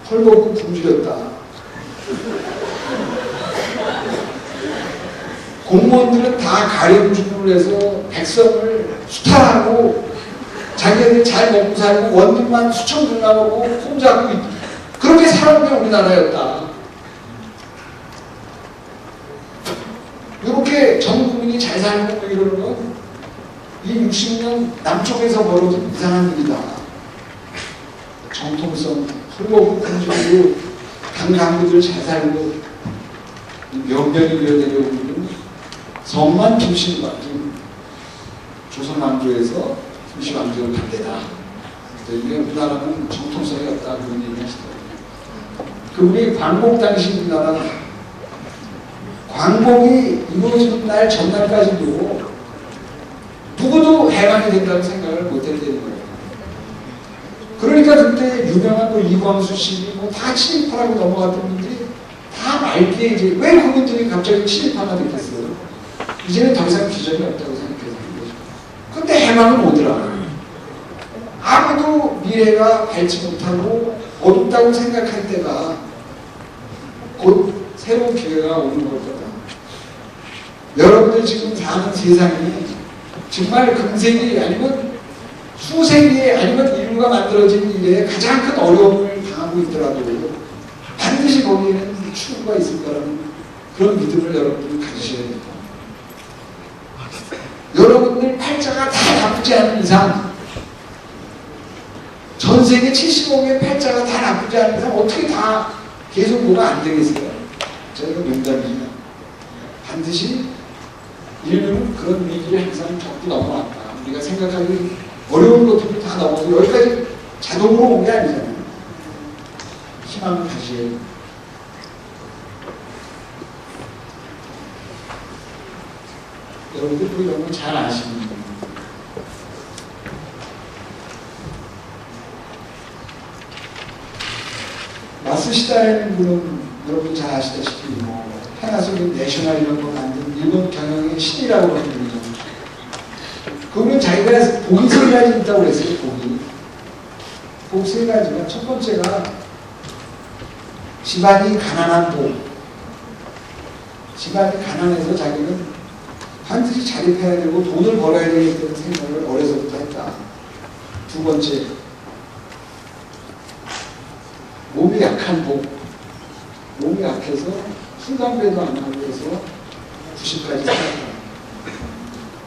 헐벗고 굶주렸다. 공무원들은 다 가렴주문을 해서 백성을 수탈하고 자기네들 잘 먹고 살고 원룸만 수천 들나오고 홈잡고 그렇게 살아온 게 우리나라였다. 이렇게 전 국민이 잘 살고 이러는 건 이 60년 남쪽에서 벌어진 이상한 일이다. 정통성, 헐벗고 굶주리고 강간부들 잘 살고 명변이 되려고 있는 성만 김씨받은 조선 왕조에서 김씨 왕조를 반대다. 이게 우리나라는 정통성이 없다 그런 얘기 하시더라고요. 그분이 광복 당시 우리나라 광복이 이루어지는 날 전날까지도 누구도 해방이 된다는 생각을 못했다는 거예요. 그러니까 그때 유명한 이광수 씨 다 친일파라고 넘어갔던 분들이 다 말기에 이제 왜 그분들이 갑자기 친일파가 됐겠어요? 이제는 더 이상 비전이 없다고 생각해서 그런 거죠. 근데 해방은 오더라. 아무도 미래가 밝지 못하고 어둡다고 생각할 때가 곧 새로운 기회가 오는 걸 거다. 여러분들 지금 사는 세상이 정말 금세기 아니면 수세기 아니면 인류가 만들어진 일에 가장 큰 어려움을 당하고 있더라도 반드시 거기에는 출구가 있을 거라는 그런 믿음을 여러분들이 가지셔야 됩니다. 여러분들 팔자가 다 나쁘지 않은 이상 전 세계 75개의 팔자가 다 나쁘지 않은 이상 어떻게 다 계속 뭐가 안 되겠어요? 저희가 농담이지만 반드시 인류는 그런 위기를 항상 겪고 넘어왔다. 우리가 생각하기 어려운 것들도 다 넘어서 여기까지 자동으로 온 게 아니잖아요. 희망을 가지셔야 돼요. 여러분들 이런 건 잘 아십니다. 마스시다라는 분은 여러분 잘 아시다시피 패나소닉 내셔널 이런 거 만든 일본 경영의 신이라고 하는 분이죠. 그분은 자기가 복이 3가지 있다고 그랬어요. 복이. 복 3가지가 첫 번째가 집안이 가난한 복. 집안이 가난해서 자기는 반드시 자립해야 되고 돈을 벌어야 되겠다는 생각을 어려서부터 했다. 두 번째, 몸이 약한 복. 몸이 약해서 술, 담배도 안 하고 해서 90까지 살았다.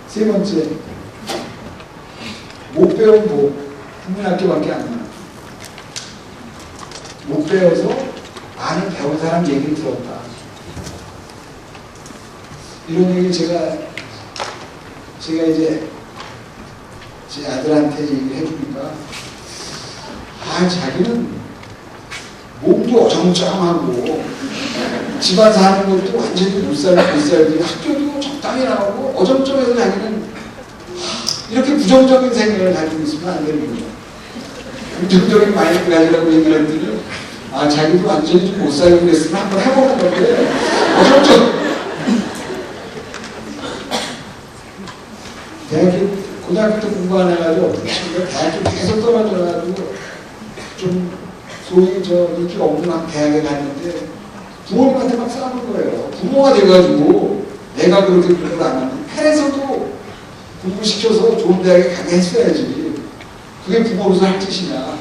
세 번째, 못 배운 복. 국민학교밖에 안 나. 못 배워서 많은 배운 사람 얘기를 들었다. 이런 얘기 제가 이제 제 아들한테 얘기를 해주니까, 자기는 몸도 어정쩡하고 집안 사는 것도 완전히 못 살고 학교도 적당히 나오고 어정쩡해서 자기는 이렇게 부정적인 생각을 가지고 있으면 안 되는 거죠. 긍정적인 마인드 가지라고 얘기를 했더니 자기도 완전히 좀 못 살고 그랬으면 한번 해보는 건데 어정쩡. 고등학교 때 공부 안 해가지고 대학교 계속 떨어져가지고 좀 소위 인기가 없는 대학에 갔는데 부모님한테 막 싸우는 거예요. 부모가 돼가지고 내가 그렇게 공부를 안 하면 펜에서도 공부시켜서 좋은 대학에 가게 했어야지. 그게 부모로서 할 짓이냐.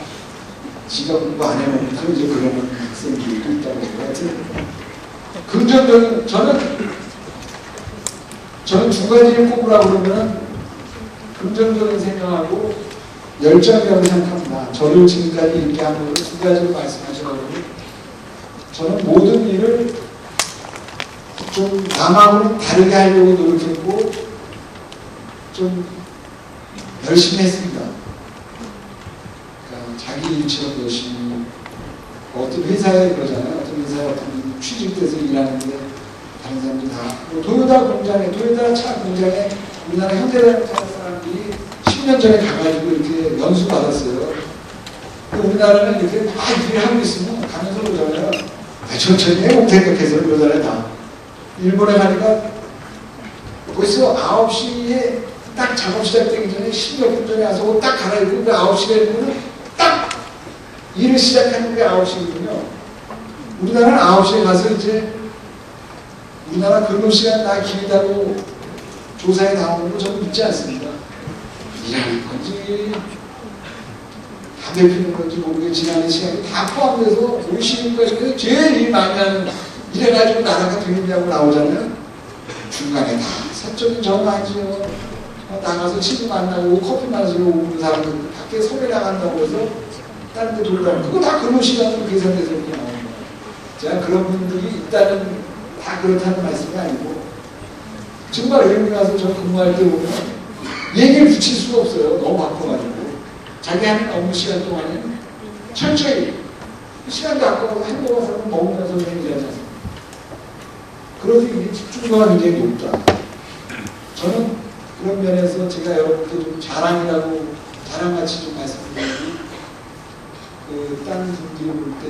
지가 공부 안 해놓으면서 이제 그러는 학생들이 있다고 해요. 하여튼 긍정적인, 저는 두 가지를 꼽으라고 그러면 긍정적인 생각하고 열정이라고 생각합니다. 저를 지금까지 이렇게 한 거를 두 가지로 말씀하셔가지고, 저는 모든 일을 좀 남하고는 다르게 하려고 노력했고 좀 열심히 했습니다. 그러니까 자기 일처럼 열심히. 어떤 회사에 그러잖아요. 어떤 회사에 어떤 취직돼서 일하는데 다른 사람들이 다 도요타 공장에, 도요타 차 공장에 우리나라 현대차 사람들이 10년 전에 가가지고 이렇게 연수 받았어요. 우리나라는 이렇게 막 일을 하고 있으면 가면서 그러잖아요. 천천히 해, 생각해서 그러잖아요, 다. 일본에 가니까 벌써 9시에 딱 작업 시작되기 전에 10몇 분 전에 와서 딱 갈아입고 9시에 되면 딱 일을 시작하는 게 9시거든요. 우리나라는 9시에 가서 이제 우리나라 근로시간 나 길다고 조사에 나오는 거 저는 믿지 않습니다. 일하는 건지 담배 피는 건지 모르게 지나는 시간이 다 포함돼서 우리 시민까지 제일 일 많이 하는, 이래가지고 나라가 되겠냐고 나오잖아요. 중간에 다 사적인 전화하지요. 나가서 친구 만나고 커피 마시러 오는 사람들 밖에 소매 나간다고 해서 다른 데 돌아다니고 그거 다 근로시간으로 계산돼서 이렇게 나오는 거예요. 제가 그런 분들이 있다는, 다 그렇다는 말씀이 아니고, 정말 외국에 가서 저 근무할 때 보면 얘기를 붙일 수가 없어요. 너무 바빠가지고. 자기 하는 업무 시간 동안에 천천히, 시간도 아까워 행복한 사람은 먹으면서 얘기하지 않습니까? 그래서 이게 집중도가 굉장히 높다. 저는 그런 면에서 제가 여러분께 좀 자랑같이 좀 말씀드리면, 다른 분들이 볼 때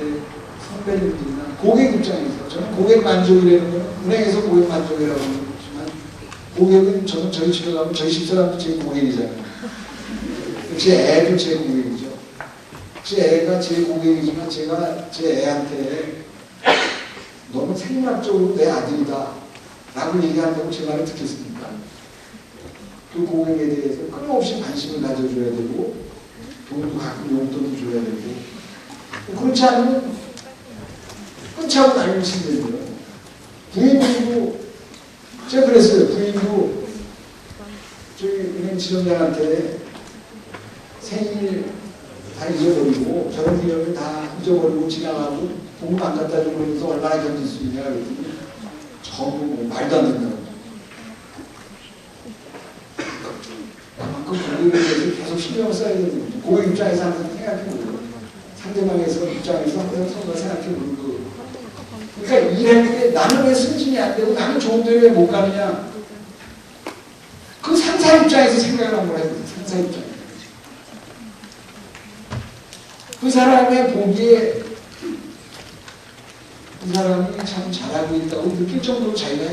선배님들이나 고객 입장에서, 저는 고객 만족이라는 건 은행에서 고객 만족이라고 하지만, 고객은 저는 저희 집에 가면 저희 집사람도 제 고객이잖아요. 제 애도 제 고객이죠. 제 애가 제 고객이지만 제가 제 애한테 너는 생물학적으로 내 아들이다 라고 얘기한다고 제 말을 듣겠습니까? 그 고객에 대해서 끊임없이 관심을 가져줘야 되고 돈도 가끔 용돈도 줘야 되고, 그렇지 않으면 끊지 하고 날리시면 돼요. 부인도 제가 그랬어요. 부인도 저희 은행 지점장한테 생일 다 잊어버리고 저런 기억을 다 잊어버리고 지나가고 돈을 안 갖다 주고 그러면서 얼마나 견딜 수 있냐 그랬더니 전부 뭐 말도 안 된다고. 그만큼 고객에 대해서 계속 신경을 써야 되는 거죠. 고객 입장에서 항상 생각해보고 상대방에서 입장에서 항상 서로 생각해보는 거. 그러니까 일할 때 나는 왜 승진이 안 되고 나는 좋은 데를 왜 못 가느냐, 그 상사 입장에서 생각을 한번 해야 돼요. 상사 입장에서 그 사람의 보기에 이 사람이 참 잘하고 있다고 느낄 정도로 자기가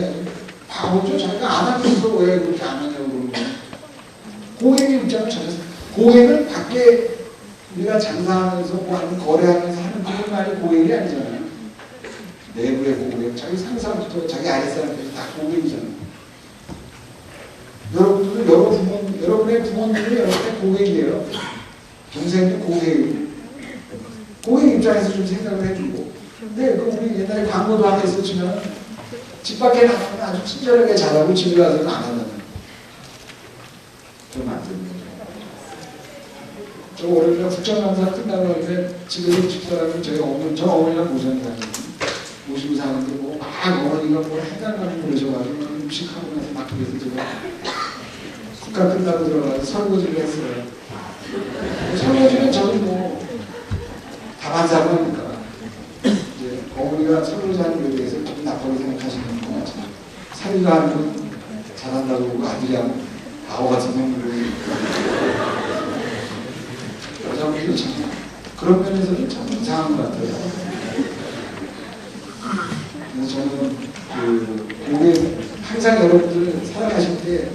바보죠. 자기가 안 하면서 왜 그렇게 안 하냐고 그러는 거예요. 고객의 입장을 전해서, 고객은 밖에 우리가 장사하면서 뭐 하는 거래하면서 하는 그런 말이 고객이 아니잖아요. 내부의 고객, 자기 상사부터 자기 아랫사람까지 다 고객이잖아요. 여러분들도 여러분의 부모님이 여러분의 고객이에요. 동생도 고객이에요. 고객 입장에서 좀 생각을 해주고. 근데 그 우리 옛날에 광고도 하나 있었지만 집 밖에 나가면 아주 친절하게 잘하고 집에 가서는 안 한다는. 그러면 안 됩니다. 저 올해 국정감사 끝나고 이제 집에서 집사람을 저희 어머니랑 모시고 사는데 뭐 막 어머니가 뭐 해달라고 그러셔가지고 음식하고 나서 막 그래서 제가 국가 끝나고 들어가서 설거지를 했어요. 설거지는 저는 뭐 다반사고니까 이제 어머니가 설거지하는 것에 대해서 좀 나쁘게 생각하시는 것 같아요. 사위가 하는 건 잘한다고 그러고 아들이 하면 바보 같은 놈으로 여자분들이 참 그런 면에서는 참 이상한 것 같아요. 그래서 저는 그 고객 항상 여러분들 살아가실 때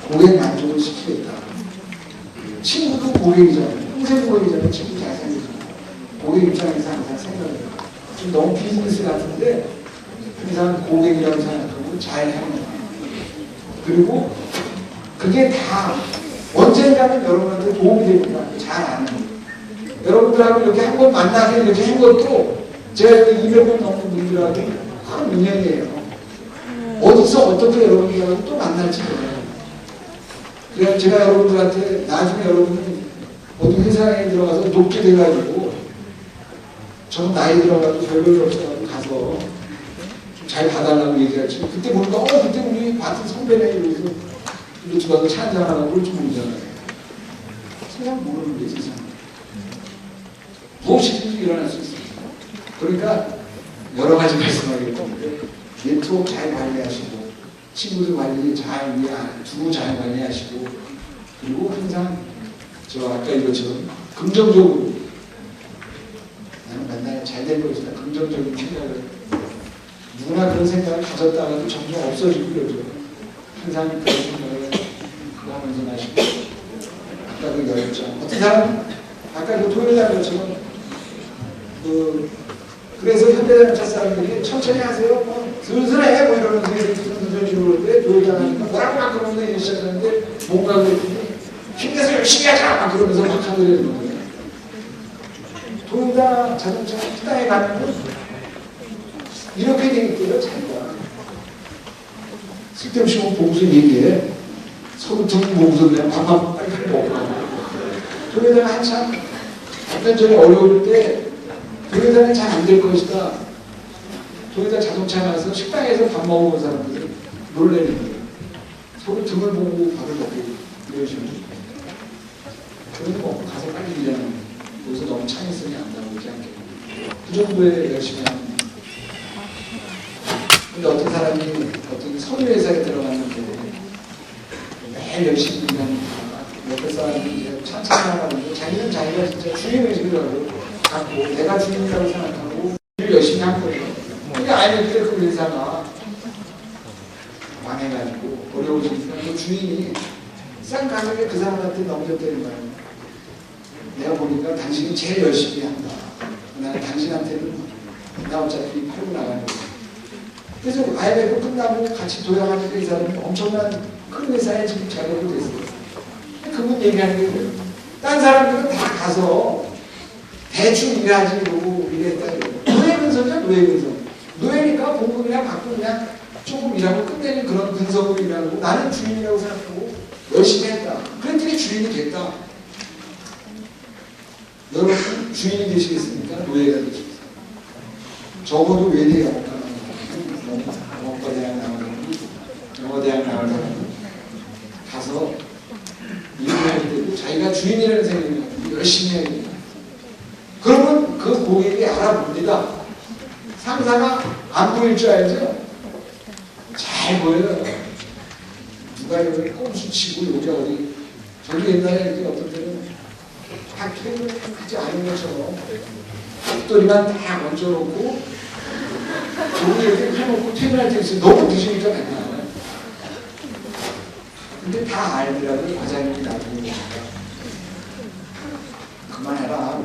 고객 만족을 시키겠다. 친구도 고객이잖아요. 평생 고객이잖아요. 친구 잘 살리잖아요. 고객 입장에서 항상 생각해요. 좀 너무 비즈니스 같은데 항상 고객이라고 생각하고 잘 하는 거예요. 그리고 그게 다 언젠가는 여러분한테 도움이 됩니다. 잘 아는 거예요. 여러분들하고 이렇게 한 번 만나게 이렇게 한 것도 제가 200번 넘는 분들하고 큰 인연이에요. 어디서 어떻게 여러분들하고 또 만날지 몰라요. 그래서 제가 여러분들한테 나중에 여러분이 어디 회사에 들어가서 높게 돼가지고 저는 나이 들어가지고 별별 없어가지고 가서 좀 잘 봐달라고 얘기하지. 그때 보니까 그때 우리 같은 선배네 이러면서 이렇게 가서 차 한잔하라고 그럴 줄 모르잖아요. 세상 모르는 게 세상. 무엇이든지 일어날 수 있습니다. 그러니까 여러 가지 말씀하겠는데 네트워크 잘 관리하시고 친구들 관리 잘 두고 잘 관리하시고 그리고 항상 저 아까 이것처럼 긍정적으로 나는 맨날 잘 될 것이다 긍정적인 생각을 누구나 그런 생각을 가졌다가도 점점 없어지고 그러죠. 항상 그런 생각을 하면서 마시고 아까 그 열정 어떤 사람은 아까 그 토요일날 것처럼 그래서 현대자동차 사람들이 천천히 하세요. 뭐 슬슬 해. 뭐 이러면서 슬슬 그러는데 도요자니까 뭐라고 막 그러면서 시작하는데 뭔가 그랬더니 힘내서 열심히 하자. 막 그러면서 막 하더라는 거예요. 도요자 자동차 시장에 가면 이렇게 돼 있대요. 자기가. 쓸데없이 뭐 보고서 얘기해. 서로 등 보고서 그냥 밥만 빨리 먹고. 도요자가 한참 몇년 전에 어려울 때 도요자는 잘 안 될 것이다. 도요자 자동차 가서 식당에서 밥 먹어본 사람들이 놀래는 거예요. 서로 등을 보고 밥을 먹고 이러시는 거예요. 그런데 뭐 가서 빨리 일하는 거기서 너무 창의성이 안 나오지 않게 그 정도에 열심히 하는 거예요. 근데 어떤 사람이 어떤 서류회사에 들어갔는데 매일 열심히 일하는 옆에 사람이 이제 찬찬하는데 자기는 자기가 진짜 주인의식을 갖고 내가 주인이라고 생각하고 일을 열심히 한 거예요. 근데 아이들 그 회사가 망해가지고 어려워지니까 그 주인이 싼 가격에 그 사람한테 넘겼다는 거예요. 내가 보니까 당신이 제일 열심히 한다. 나는 당신한테는 나 어차피 팔고 나가는 거예요. 그래서 IMF 끝나고 같이 도약하니까 이 사람이 엄청난 큰 회사에 지금 자격이 됐어요. 그분 얘기하는 게 뭐예요? 딴 사람들은 다 가서 대충 일하지 그러고 이랬다 이러고 노예근성이야 노예근성. 노예니까 봉급이나 받고 그냥 조금 일하고 끝내는 그런 근성으로 일하고 나는 주인이라고 생각하고 열심히 했다. 그랬더니 주인이 됐다. 여러분 주인이 되시겠습니까? 노예가 되시겠습니까? 적어도 외대 영어과대학 나오는 영어대학 나오는 가서 일을 할 때도 자기가 주인이라는 생각이 열심히 해야 됩니다. 그러면 그 고객이 알아봅니다. 상사가 안 보일 줄 알죠? 잘 보여요. 누가 여기 꼼수 치고 여기 어디 저도 옛날에 이렇게 어떤 때는 다 퇴근을 하지 않은 것처럼 벽돌이만 다 얹어놓고 종이 이렇게 해놓고 퇴근할 때 있어요. 너무 늦으니까 맨날. 근데 다 알더라고요. 과장님이 나중에 그만해라.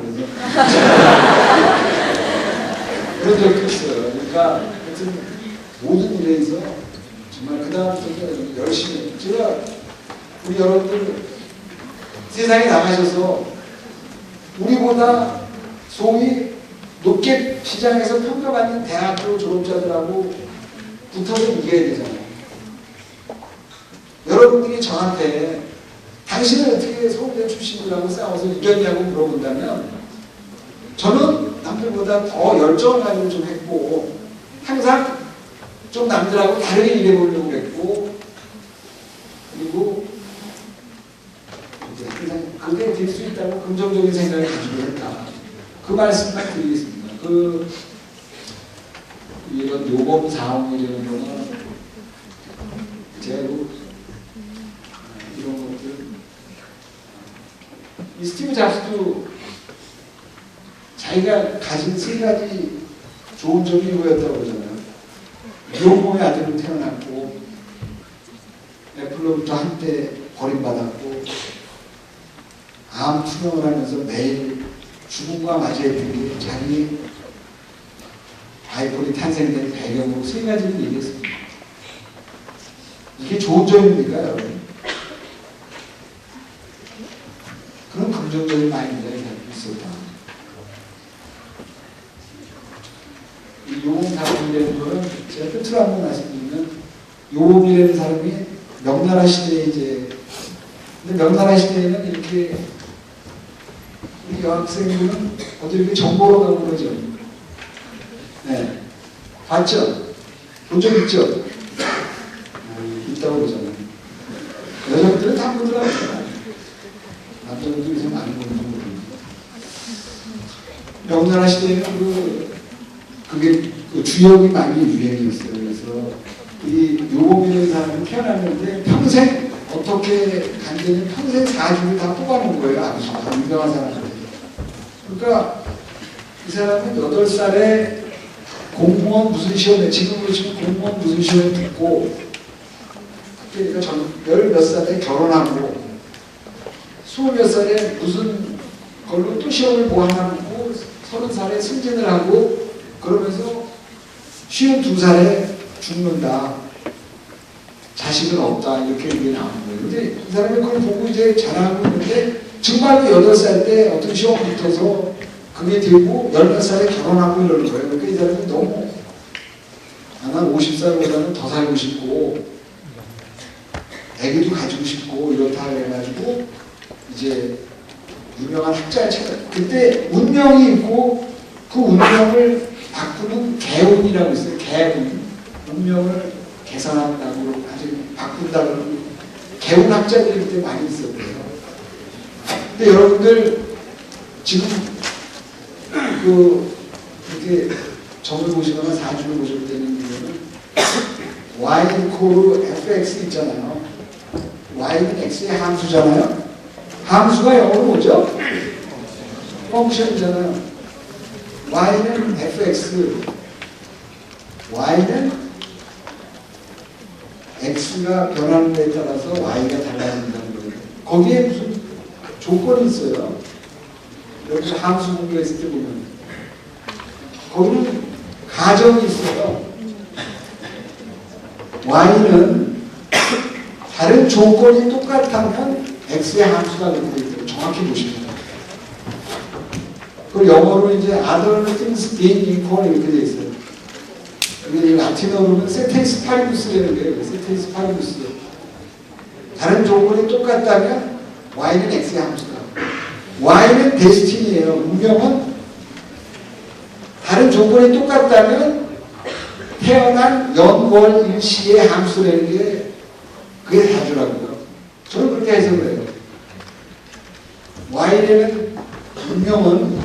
그래서 그런 적도 있어요. 그러니까 하여튼 모든 일에서 정말 그 다음부터 열심히 제가 우리 여러분들 세상에 나가셔서 우리보다 소위 높게 시장에서 평가받는 대학교 졸업자들하고 붙어서 이겨야 되잖아요. 여러분들이 저한테 당신은 어떻게 서울대 출신이라고 싸워서 이겼냐고 물어본다면 저는 남들보다 더 열정을 가지고 좀 했고 항상 좀 남들하고 다르게 일해보려고 했고 그리고 이제 항상 그게 될 수 있다고 긍정적인 생각을 가지고 했다. 그 말씀만 드리겠습니다. 이런 요법 사업이라는 거는 제가 이런 것들 이 스티브 잡스도 자기가 가진 세 가지 좋은 점이 이거였다고 그러잖아요. 미혼모의 아들로 태어났고 애플로부터 한때 버림받았고 암 투병을 하면서 매일 죽음과 맞이했던 게 자기 아이폰이 탄생된 배경으로 세 가지를 얘기했습니다. 이게 좋은 점입니까, 여러분? 그런 긍정적인 마인드가 있었다. 이 요범 사람이라는 거는 제가 끝으로 한번 말씀드리면 요범이라는 사람이 명나라 시대에 근데 명나라 시대에는 이렇게 우리 여학생들은 어디 이렇게 정보로 가고 그러죠. 네. 봤죠? 본 적 있죠? 있다고 그러잖아요. 여자분들은 다 보더라고요. 남자분들이 좀 많이 보는 거 모르겠는데. 명나라 시대에는 그게 주역이 많이 유행이었어요. 그래서 이 요범이라는 사람이 태어났는데 평생 어떻게 간대는 평생 사주를 다 뽑아놓은 거예요. 아버지가 유명한 사람한테. 그러니까 이 사람은 8살에 공무원 무슨 시험에 지금으로 치면 공무원 무슨 시험에 붙고 그러니까 몇 살에 결혼하고 20몇 살에 무슨 걸로 또 시험을 보완하고 30살에 승진을 하고 그러면서 52살에 죽는다. 자식은 없다. 이렇게 얘기 나오는 거예요. 근데 이 사람이 그걸 보고 이제 자라고 있는데 정말로 8살 때 어떤 시험 붙어서 그게 되고 10살에 결혼하고 이러는 거예요. 그러니까 이 사람이 너무 난 50살보다는 더 살고 싶고 애기도 가지고 싶고 이렇다 해가지고 이제 유명한 학자를 찾아. 그때 운명이 있고 그 운명을 바꾸는 개운이라고 있어요. 개운. 운명을 개선한다고 아주 바꾼다고 개운 학자들이 그때 많이 있었고요. 근데 여러분들 지금 이렇게 점을 보시거나 사주를 보실 때는 y 코르 fx 있잖아요. y는 x의 함수잖아요. 함수가 영어로 뭐죠? 펑션이잖아요. y는 fx, y는 x가 변하는 데에 따라서 y가 달라진다는 거예요. 거기에 무슨 조건이 있어요. 여기서 함수 공부했을 때 보면 거기는 가정이 있어요. y는 다른 조건이 똑같다면 x의 함수가 그렇게 되죠. 정확히 보시면 그 영어로 이제 other things being equal 이렇게 돼 있어요. 이게 라틴어로는 세테이스 파리부스라는 거예요. 세테이스 파리부스. 다른 조건이 똑같다면 y는 x의 함수다. y는 데스티니예요. 운명은 다른 조건이 똑같다면 태어난 연월 일시의 함수라는 게 그게 다주라고요. 저는 그렇게 해석을 해요. y는 운명은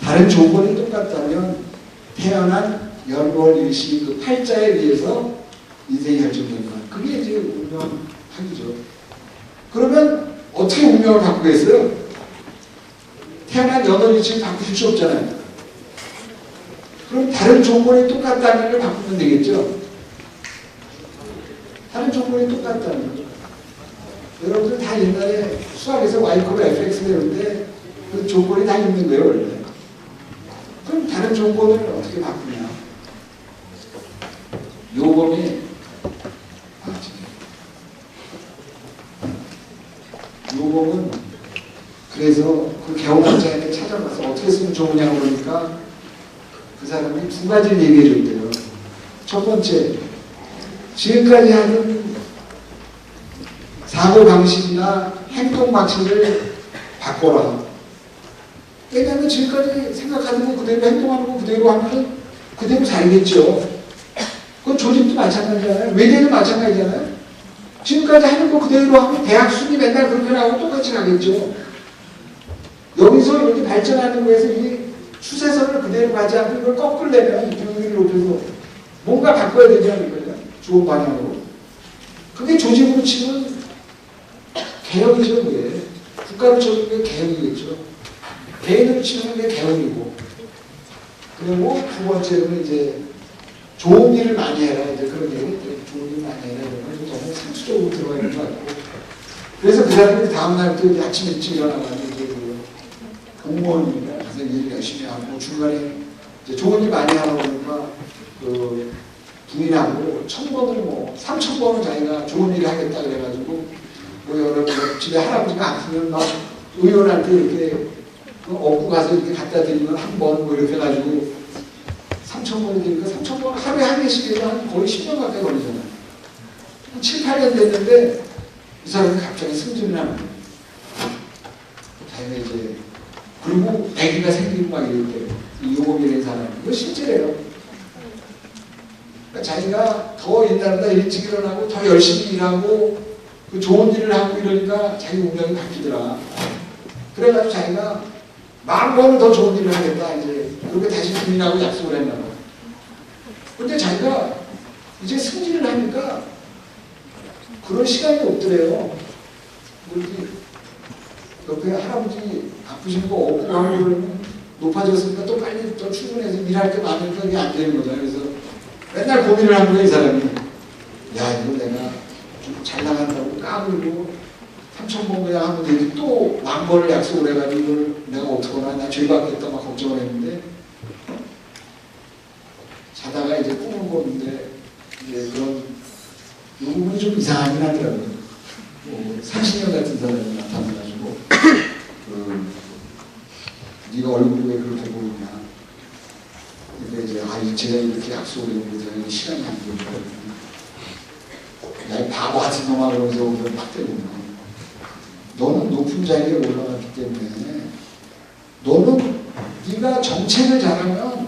다른 조건이 똑같다면 태어난 연월 일시 그 팔자에 의해서 인생이 결정된다. 그게 이제 운명학이죠. 그러면 어떻게 운명을 바꾸겠어요? 태어난 연월 일시를 바꾸실 수 없잖아요. 그럼 다른 조건이 똑같다는 걸 바꾸면 되겠죠? 다른 조건이 똑같다는. 여러분들 다 옛날에 수학에서 y 코르 fx 배울 때 그 조건이 다 있는 거예요, 원래. 그럼 다른 조건을 어떻게 바꾸냐. 요범이 요범은 그래서 그 개혁학자에게 찾아가서 어떻게 쓰면 좋으냐고 그러니까 그 사람이 두 가지를 얘기해 줬대요. 첫 번째, 지금까지 하는 사고 방식이나 행동 방식을 바꿔라. 왜냐하면 지금까지 생각하는 거 그대로 행동하는 거 그대로 하면 그대로 살겠죠. 그건 조직도 마찬가지잖아요. 외대도 마찬가지잖아요. 지금까지 하는 거 그대로 하면 대학 순위 맨날 그렇게 나오고 똑같이 가겠죠. 여기서 이렇게 발전하는 거에서 이 추세선을 그대로 가지 않고 이걸 꺾으려면 비율을 높여서 뭔가 바꿔야 되지 않을까요? 좋은 방향으로. 그게 조직으로 치면 개혁이죠, 그게. 국가로 치면 그게 개혁이겠죠. 개인으로 치면 그게 개혁이고. 그리고 두 번째로는 이제 좋은 일을 많이 해라. 이제 그런 얘기, 좋은 일 많이 해라. 이런 건 너무 상수적으로 들어가 있는 것 같고. 그래서 그 사람들이 다음날 또 아침 일찍 일어나가지고 이제 그 공무원이니까 가서 일 열심히 하고 중간에 이제 좋은 일 많이 하다 보니까 그 부인하고 1000번을 뭐 3000번은 자기가 좋은 일을 하겠다 그래가지고 뭐 여러분 집에 할아버지가 아프면 막 의원한테 이렇게 업고 가서 이렇게 갖다 드리면 한 번 뭐 이렇게 해가지고 3000번이 되니까 3000번 하루에 한 개씩 해서 한 거의 10년 가까이 걸리잖아요. 한 7, 8년 됐는데 이 사람이 갑자기 승진을 하는 거예요. 자기가 이제 그리고 아기가 생기고 막 이럴 때 이 요범이라는 사람이 이거 실제래요. 그러니까 자기가 더 옛날보다 일찍 일어나고 더 열심히 일하고 그 좋은 일을 하고 이러니까 자기 운명이 바뀌더라. 그래가지고 자기가 10,000번은 더 좋은 일을 하겠다 이제 그렇게 다시 부인하고 약속을 했나 봐요. 근데 자기가 이제 승진을 하니까 그런 시간이 없더래요. 이렇게 옆에 할아버지 아프신 거 없고 하고 그러면 높아졌으니까 또 빨리 또 출근해서 일할 게 많으니까 그게 안 되는 거잖아요. 그래서 맨날 고민을 한 거예요, 이 사람이. 야, 이거 내가 좀 잘 나간다고 까불고 3000번 그냥 하면 되지 또 10,000번을 약속을 해가지고 이걸 내가 어떡하나 나 죄 받겠다 막 걱정을 했는데 자다가 이제 꿈을 꿨는데 이제 그런 요 부분이 좀 이상하긴 하더라고요. 상신형 같은 사람이 나타나가지고 네가 얼굴이 왜 그렇게 보이냐. 근데 이제 제가 이렇게 약속을 했는데 시간이 안 되거든요. 야, 이 바보 같은 놈아 그러면서 오늘 팍 때리는 거예요. 너는 높은 자리에 올라갔기 때문에 너는 네가 정책을 잘하면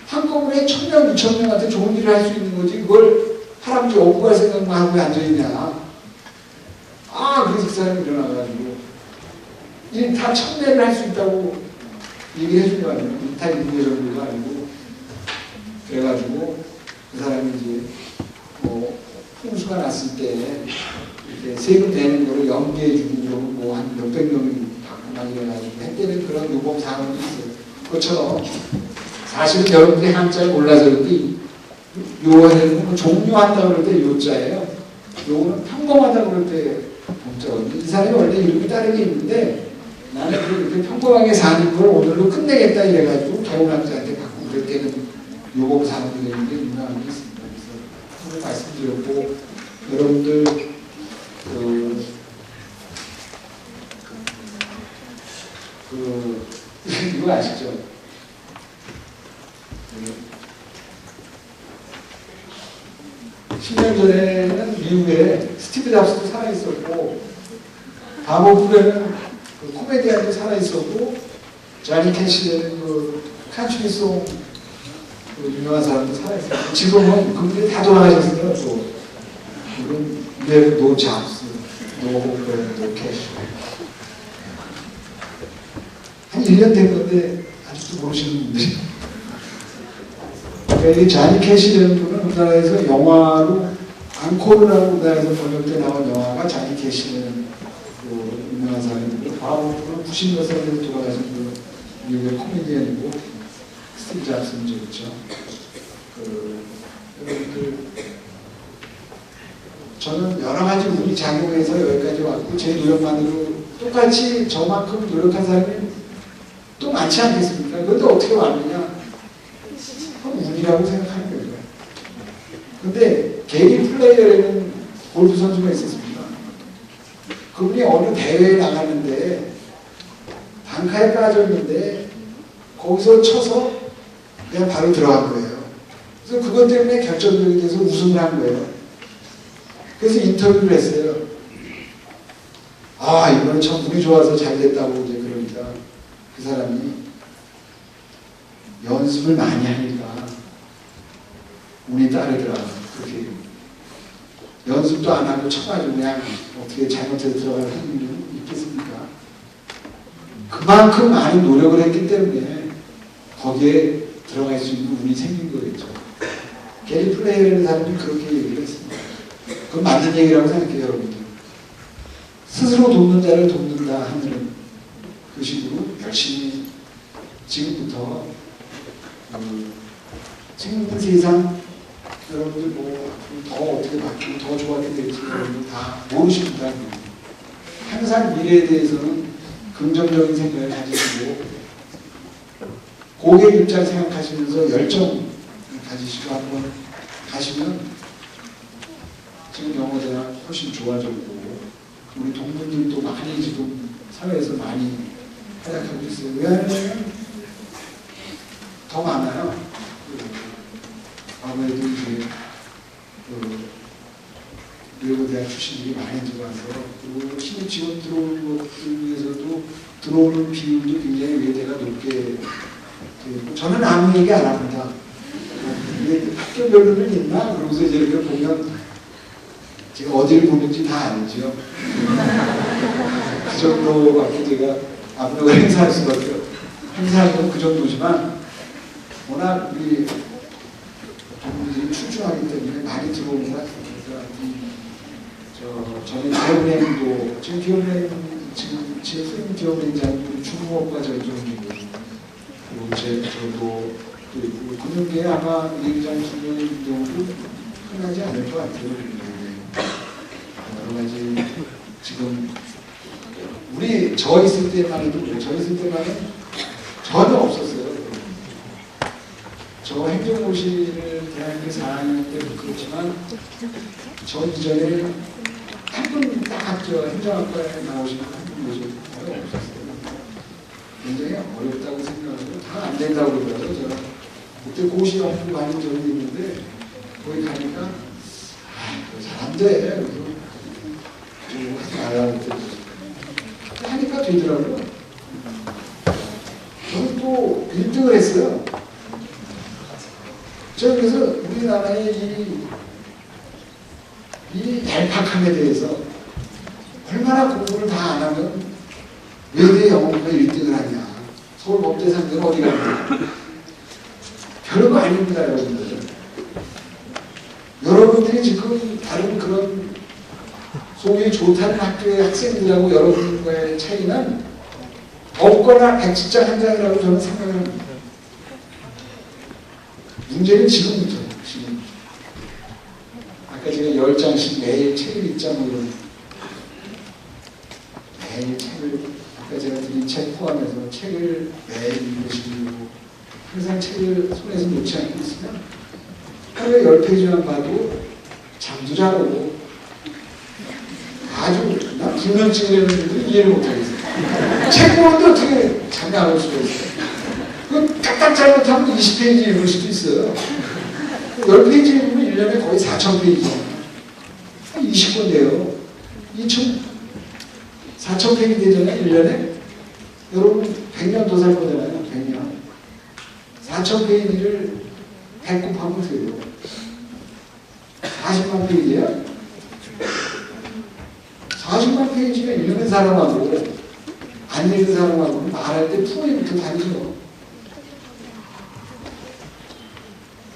한꺼번에 1000명, 2000명한테 좋은 일을 할 수 있는 거지 그걸 할아버지 업고 갈 생각만 하고 앉아있냐. 그래서 그 사람이 일어나가지고 일타 1000배를 할 수 있다고 얘기해 준 거 아니에요. 일타 2배 정도가 아니고 그래가지고 그 사람이 이제 뭐 풍수가 났을 때 이렇게 세금 내는 거를 연기해 주고 뭐 한 몇백 명이 받고 막 이래가지고 했다는 그런 요범 사항이 있어요. 그것처럼 사실은 여러분들이 한자를 몰라서 그런데 요는 종료한다 그럴 때 요자예요. 요거는 평범하다 그럴 때 이 사람이 원래 이름이 다르게 있는데 나는 그렇게 평범하게 사는 걸 오늘로 끝내겠다 이래가지고 개운학자한테 받고 그럴 때는 요범 사항이 되는데 유명한 게 있습니다. 그래서 오늘 말씀드렸고 여러분들 이거 아시죠? 10년 전에는 미국에 스티브 잡스도 살아있었고 바보풀에는 그 코미디언도 살아있었고 자니 캐시라는 그 칸츄리송 그 유명한 사람도 살아있었고 지금은 그분들이 다 돌아가셨어요. 또 그건 노 잡스, 노 호프, 노 캐시 한 1년 된 건데 아직도 모르시는 분들이 그러니까 이 자니 캐시라는 분은 우리나라에서 영화로 앙코르라고 우리나라에서 번역돼 나온 영화가 자니 캐시라는 그 유명한 사람이고 바로 90몇 살에 돌아가신 그 미국의 코미디언이고 스티브 잡스인지 그렇죠. 저는 여러 가지 운이 작용해서 여기까지 왔고 제 노력만으로 똑같이 저만큼 노력한 사람이 또 많지 않겠습니까? 그런데 어떻게 왔느냐? 이라고 생각하는 거죠. 근데 게리 플레이어라는 골프 선수가 있었습니다. 그분이 어느 대회에 나가는데 단카에 빠졌는데 거기서 쳐서 그냥 바로 들어간 거예요. 그래서 그것 때문에 결정적이 돼서 우승을 한 거예요. 그래서 인터뷰를 했어요. 아, 이번에 참 운이 좋아서 잘 됐다고 이제 그러니까 그 사람이 연습을 많이 하니까 운이 따르더라. 그렇게 연습도 안 하고 쳐가지고 그냥 어떻게 잘못해서 들어갈 확률이 있겠습니까? 그만큼 많은 노력을 했기 때문에 거기에 들어갈 수 있는 운이 생긴 거겠죠. 게리 플레이어라는 사람이 그렇게 얘기를 했습니다. 그건 맞는 얘기라고 생각해요, 여러분들. 스스로 돕는 자를 돕는다 하는 그 식으로 열심히 지금부터 생긴 세상 여러분들 뭐 더 어떻게 바뀌고 더 좋아지게 될지 여러분들 다 모르십니다. 항상 미래에 대해서는 긍정적인 생각을 가지시고 고객 입장 생각하시면서 열정 가지시고 한번 가시면 지금 영어대가 훨씬 좋아졌고 우리 동문들도 많이 지금 사회에서 많이 활약하고 있어요. 왜냐하면 더 많아요. 아무래도 이제 외고대학 출신들이 많이 들어와서 그리고 신입 직원 들어오는 것들 위해서도 들어오는 비율도 굉장히 외대가 높게 되고 저는 아무 얘기 안 합니다. 학교별로는 있나? 그러고서 이제 이렇게 보면 제가 어디를 보는지 다 알죠. 그 정도밖에 제가 압력을 행사할 수밖에 행사하는 건 그 정도지만 워낙 우리 동물들이 출중하기 때문에 많이 들어오는 것 같아요. 저는 기업은행도 지금 기업은행 지금 제 선생님 기업은행장이 중공업과 저쪽이고 그리고 저도 또 있고 금융계에 아마 은행장 중공의 경우도 흔하지 않을 것 같아요. 여러 가지 지금 우리 저 있을 때만 해도 저 있을 때만은 전혀 없었어요. 저 행정고시를 대학교 4학년 때 그렇지만 저 이전에 한 분 딱 저 행정학과에 나오시는 한 분 모시고 거의 없었어요. 굉장히 어렵다고 생각하고 다 안 된다고 그러더라고요. 제가 그때 고시 연구 많이 적이 있는데 거기 가니까 잘 안 돼. 그래서 하지 말라고 그랬더니 하니까 되더라고요. 저는 또 1등을 했어요. 저 그래서 우리나라의 이 얄팍함에 대해서 얼마나 공부를 다 안 하면 외대 영어과 1등을 하냐. 서울법대 상대는 어디 갑니까? 별거 아닙니다, 여러분들. 여러분들이 지금 다른 그런 소위 좋다는 학교의 학생들하고 여러분과의 차이는 없거나 백지장 한 장이라고 저는 생각을 합니다. 문제는 지금부터, 지금. 아까 제가 10장씩 매일 책을 읽자 뭐 이런. 매일 책을, 아까 제가 드린 책 포함해서 책을 매일 읽으시고, 항상 책을 손에서 놓지 않고 있으면 하루에 10페이지만 봐도 잠도 잘 오고, 아주, 난 불면증이라는 것도 이해를 못하겠어요. 책 보는데 어떻게 잠이 안 올 수가 있어요. 그 까딱 잘못하면 20페이지 읽을 수도 있어요. 10페이지 읽으면 1년에 거의 4,000페이지잖아요. 20권돼요. 4,000페이지 되잖아요, 1년에. 여러분, 100년 더 살 거잖아요, 100년. 4,000페이지를 100 곱하면 어떻게 돼요? 40만 페이지야? 40만 페이지가 읽는 사람하고 안 읽는 사람하고는 말할 때 풍이부터 다르죠.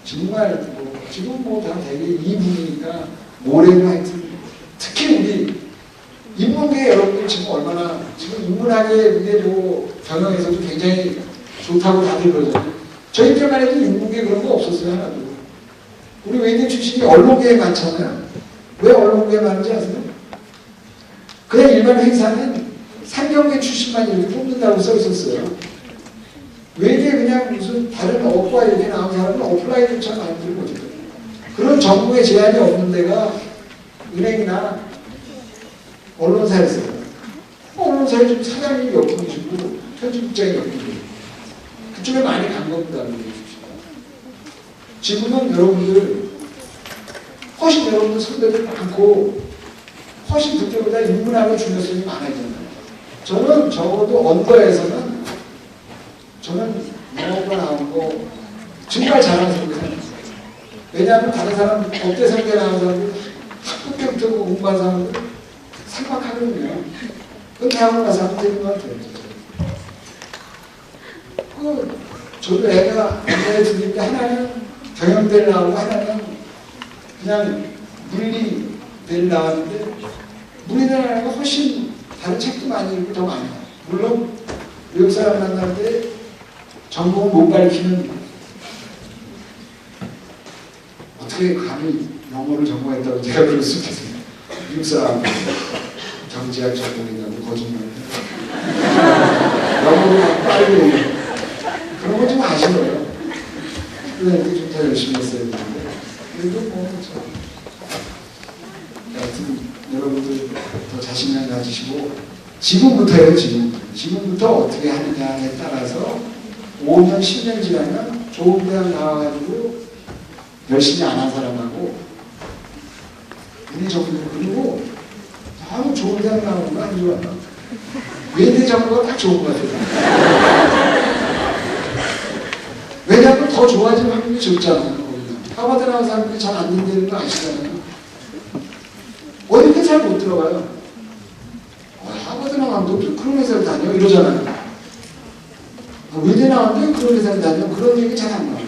정말 뭐 지금 뭐 다 되게 이분이니까 모레는 하여튼 특히 우리 인문계 여러분들 지금 얼마나 지금 인문학의 이게 뭐 경영에서도 굉장히 좋다고 다들 그러잖아요. 저희 때만 해도 인문계 그런 거 없었어요, 하나도. 우리 외대 출신이 언론계에 많잖아요. 왜 언론계에 많은지 아세요? 그냥 일반 회사는 상경계 출신만 이렇게 뽑는다고 써 있었어요. 외계 그냥 무슨 다른 업과 이렇게 나온 사람은 오프라인조차 만들지 못해요. 그런 정부의 제한이 없는 데가 은행이나 언론사였어요. 언론사에 좀 사장님이 몇 분이시고 편집국장이 몇 분이시고 그쪽에 많이 간 겁니다. 지금은 여러분들 훨씬 여러분들 선배들 많고 훨씬 그때보다 인문학의 중요성이 많아지잖아요. 저는 적어도 언더에서는 저는 영어가 나온 거 정말 자랑스럽게 생각했어요. 왜냐하면 다른 사람 업대 상대 나온 사람들 학부 때부터 공부한 사람들 상박하거든요. 그 대학원 가서 하면 되는 것 같아요. 저도 애가 언더에 들릴 때 하나는 경영대를 나오고 하나는 그냥 물리대를 나왔는데 물리대가 훨씬 다른 책도 많이 읽고 더 많이 나와요. 물론 외국 사람 만날 때 전공을 못 밝히는 어떻게 감히 영어를 전공했다고 제가 그럴 수 있겠어요. 미국 사람 경제학 전공이라고 거짓말을 영어로 빨리 그런 거 좀 아쉬워요. 그런데 좀 더 열심히 했어야 되는데 그래도 뭐 하여튼 여러분들 더 자신감 가지시고 지금부터요. 지금부터 어떻게 하느냐에 따라서 5년, 10년 지나면 좋은 대학 나와가지고 열심히 안 한 사람하고 우리 정부 그리고 너무 좋은 대학 나오는 거 안 좋아요. 외대 정부가 딱 좋은 것 같아요. 왜냐하면 더 좋아질 확률이 적잖아요. 하버드 나온 사람들이 잘 안 된다는 거 아시잖아요. 어디든 잘 못 들어가요. 하버드 나왔는데 그런 회사를 다녀? 이러잖아요. 외대 나왔는데 그런 회사를 다녀? 그런 얘기 잘 안 나와요.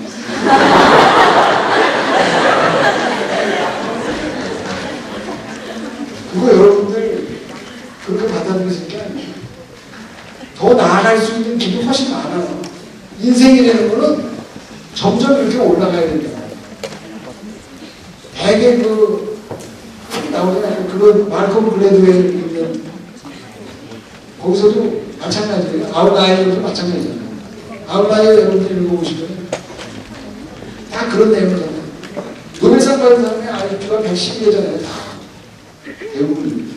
그거 여러분들 그렇게 받아들이니까 더 나아갈 수 있는 길이 훨씬 많아요. 인생이라는 거는 점점 이렇게 올라가야 된다. 대개 나오잖아요. 그거 말콤 글래드웰 있는 거기서도 마찬가지예요. 아웃라이어도 마찬가지잖아요. 아웃라이어 여러분들 읽어보시면 다 그런 내용이잖아요. 노벨상 받은 사람의 IQ가 110이잖아요. 다 대부분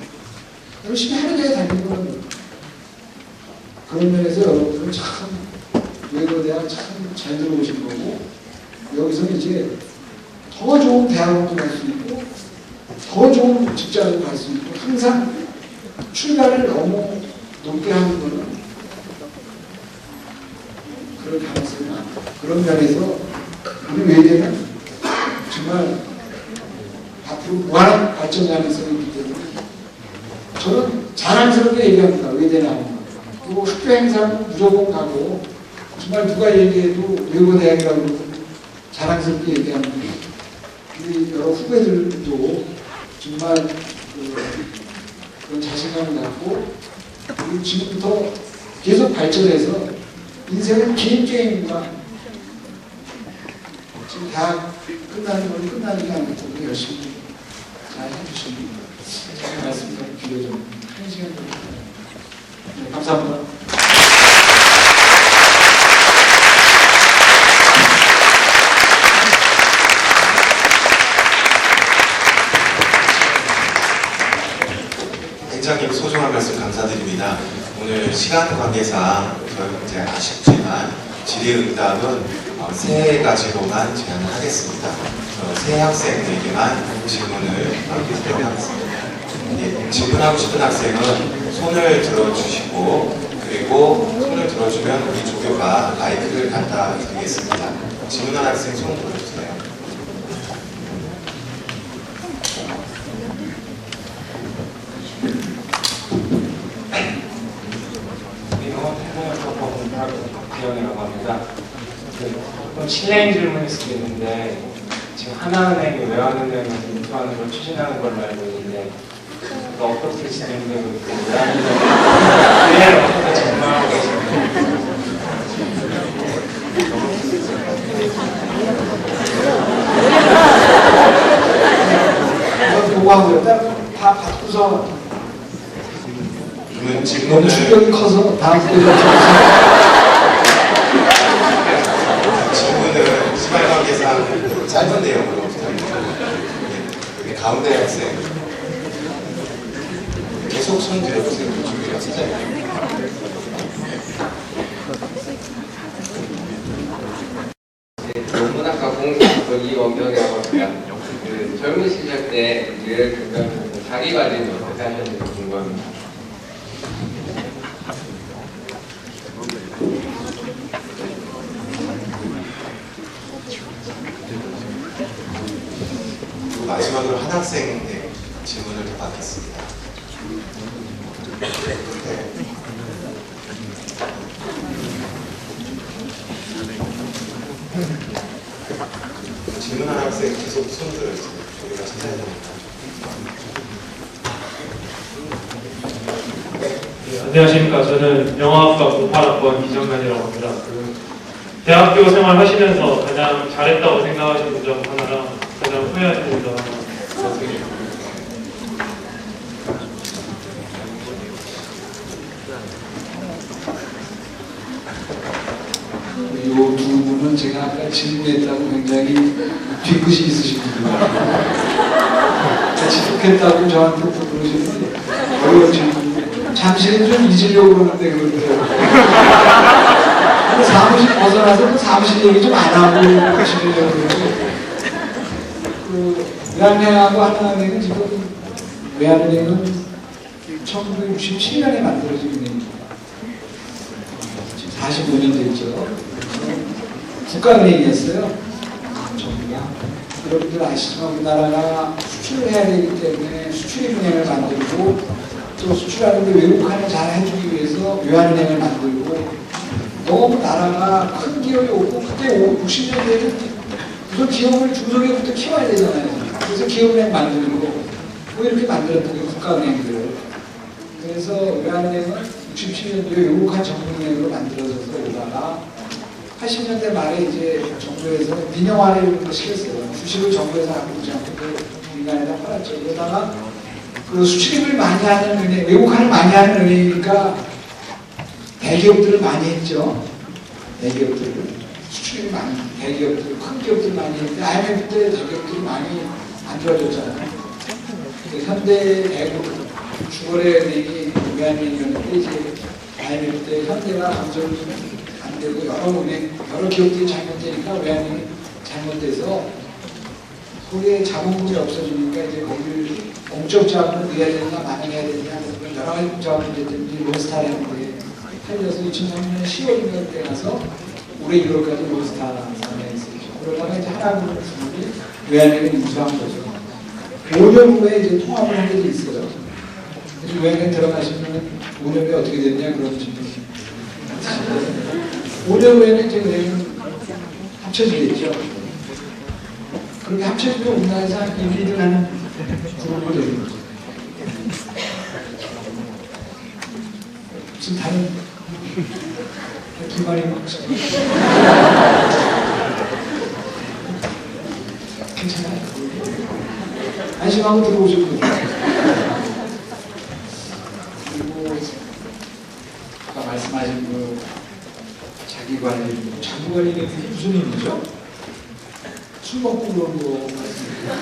열심히 하는 게 다니는 거예요. 그런 면에서 여러분들은 참 외고대학 참 잘 들어오신 거고 여기서 이제 더 좋은 대학원도 갈 수 있고 더 좋은 직장을 갈 수 있고 항상 출가를 너무 높게 하는 거는 그럴 가능성이 많다. 그런 면에서 우리 외대는 정말 앞으로 무한한 발전 가능성이 있기 때문에 저는 자랑스럽게 얘기합니다. 외대 나오는 거. 그리고 학교 행사는 무조건 가고 정말 누가 얘기해도 외고대학이라고 자랑스럽게 얘기합니다. 우리 여러 후배들도 정말 그런 자신감을 갖고 그리고 지금부터 계속 발전해서 인생은 긴 게임과 지금 대학 끝나는 건 끝나는 게 아니고 열심히 잘 해주시면 말씀드릴 기회 좀 1시간 정도. 네, 감사합니다. 굉장히 소중한 말씀 감사드립니다. 오늘 시간 관계상 저희는 이제 아쉽지만 질의응답은 3가지로만 제한을 하겠습니다. 3학생에게만 질문을 드리도록 하겠습니다. 예, 질문하고 싶은 학생은 손을 들어주시고 그리고 손을 들어주면 우리 조교가 마이크를 갖다 드리겠습니다. 질문한 학생 손 들어주세요. 박기영이라고 합니다. 조금 실례인 질문일 수도 있는데 지금 하나은행이 외환은행에서 인수하는 걸 추진하는 걸로 알고 있는데 어떻게 진행되고 있고 외환은행을 어떻게 전망하고 계신지 보고 하고요. 다 받고서 그러면 너무 질문을 충격이 커서 다음 주에 짧은 내용으로 부탁드립니다. 여기 가운데 학생 계속 손 들어보세요. 준비가 진짜 논문학과 공사학부 이원경이라고 합니다. 그 젊은 시절 때 늘 겪으면서 자기 관리는 어떻게 하셨는지 궁금합니다. 그리고 마지막으로 한 학생의 질문을 더 받겠습니다. 네. 질문하는 학생 계속 손 들어주세요. 저희가 찾아야 됩니다. 네, 안녕하십니까. 저는 영어학과 98학번 이정관이라고 합니다. 대학교 생활 하시면서 가장 잘했다고 생각하시는 점 하나랑 가장 후회하시는 점 하나 말씀해주세요. 이 두 분은 제가 아까 질문했다고 굉장히 뒤끝이 있으신 분들이에요. 같이 좋겠다고 저한테 또 그러시는데 어려운 질문. 잠시는 좀 잊으려고 그러는데 그러더라고요. 사무실 벗어나서 그 사무실 얘기 좀 안 하고 지내려고 그러고. 그 외환은행하고 하나은행은 지금 외환은행은 1967년에 만들어진 은행입니다. 지금 45년 됐죠. 국가은행이었어요. 정부가. 여러분들 아시지만 우리나라가 수출을 해야 되기 때문에 수출입은행을 만들고 또 수출하는데 외국화를 잘 해주기 위해서 외환은행을 만들고 너무 나라가 큰 기업이 오고 그때 60년대에는 우선 기업을 중소기업부터 키워야 되잖아요. 그래서 기업은행 만들고 뭐 이렇게 만들었던 게 국가은행들을. 그래서 외환은행은 67년도에 외국화 전문은행으로 만들어져서 오다가 80년대 말에 이제 정부에서 민영화를 시켰어요. 주식을 정부에서 하고 있지 않고 민간에다 팔았죠. 그러다가 그 수출입을 많이 하는 은행, 외국화를 많이 하는 은행이니까 대기업들을 많이 했죠. 대기업들을. 수출입을 많이, 대기업들, 큰 기업들 많이 했는데 IMF 때 대기업들이 많이 안 좋아졌잖아요. 현대 주거래 은행이 외환은행이었는데 이제 IMF 때 현대가 감정이 안 되고 여러 기업들이 잘못되니까 외환은행이 잘못돼서 거기에 자본금이 없어지니까 이제 거기를 공적 자본을 넣어야 되느냐 만행해야 되느냐 여러 가지 복잡한 문제 때문에 론스타라는 데 팔려서 2003년 10월인가 때 가서 올해 1월까지 론스타라는 상황에 있었죠. 그러다가 이제 하나금융 기업이 외환은행을 인수한 거죠. 5년 후에 이제 통합을 한 적이 있어요. 그래서 외환은행 들어가시면 5년 후에 어떻게 됐냐 그런 질문이 5년 후에는 이제 은행은 합쳐지겠죠. 그렇게 합쳐지면 우리나라에서 한 1, 2등 하는 그룹으로 되는 거죠. 무슨 다른 불만이 막 괜찮아요. 안심하고 들어오셨군요. 그리고 아까 말씀하신 그 자기관리, 자기관리는 무슨 의미죠? 술 먹고 그런 거 말씀드려요.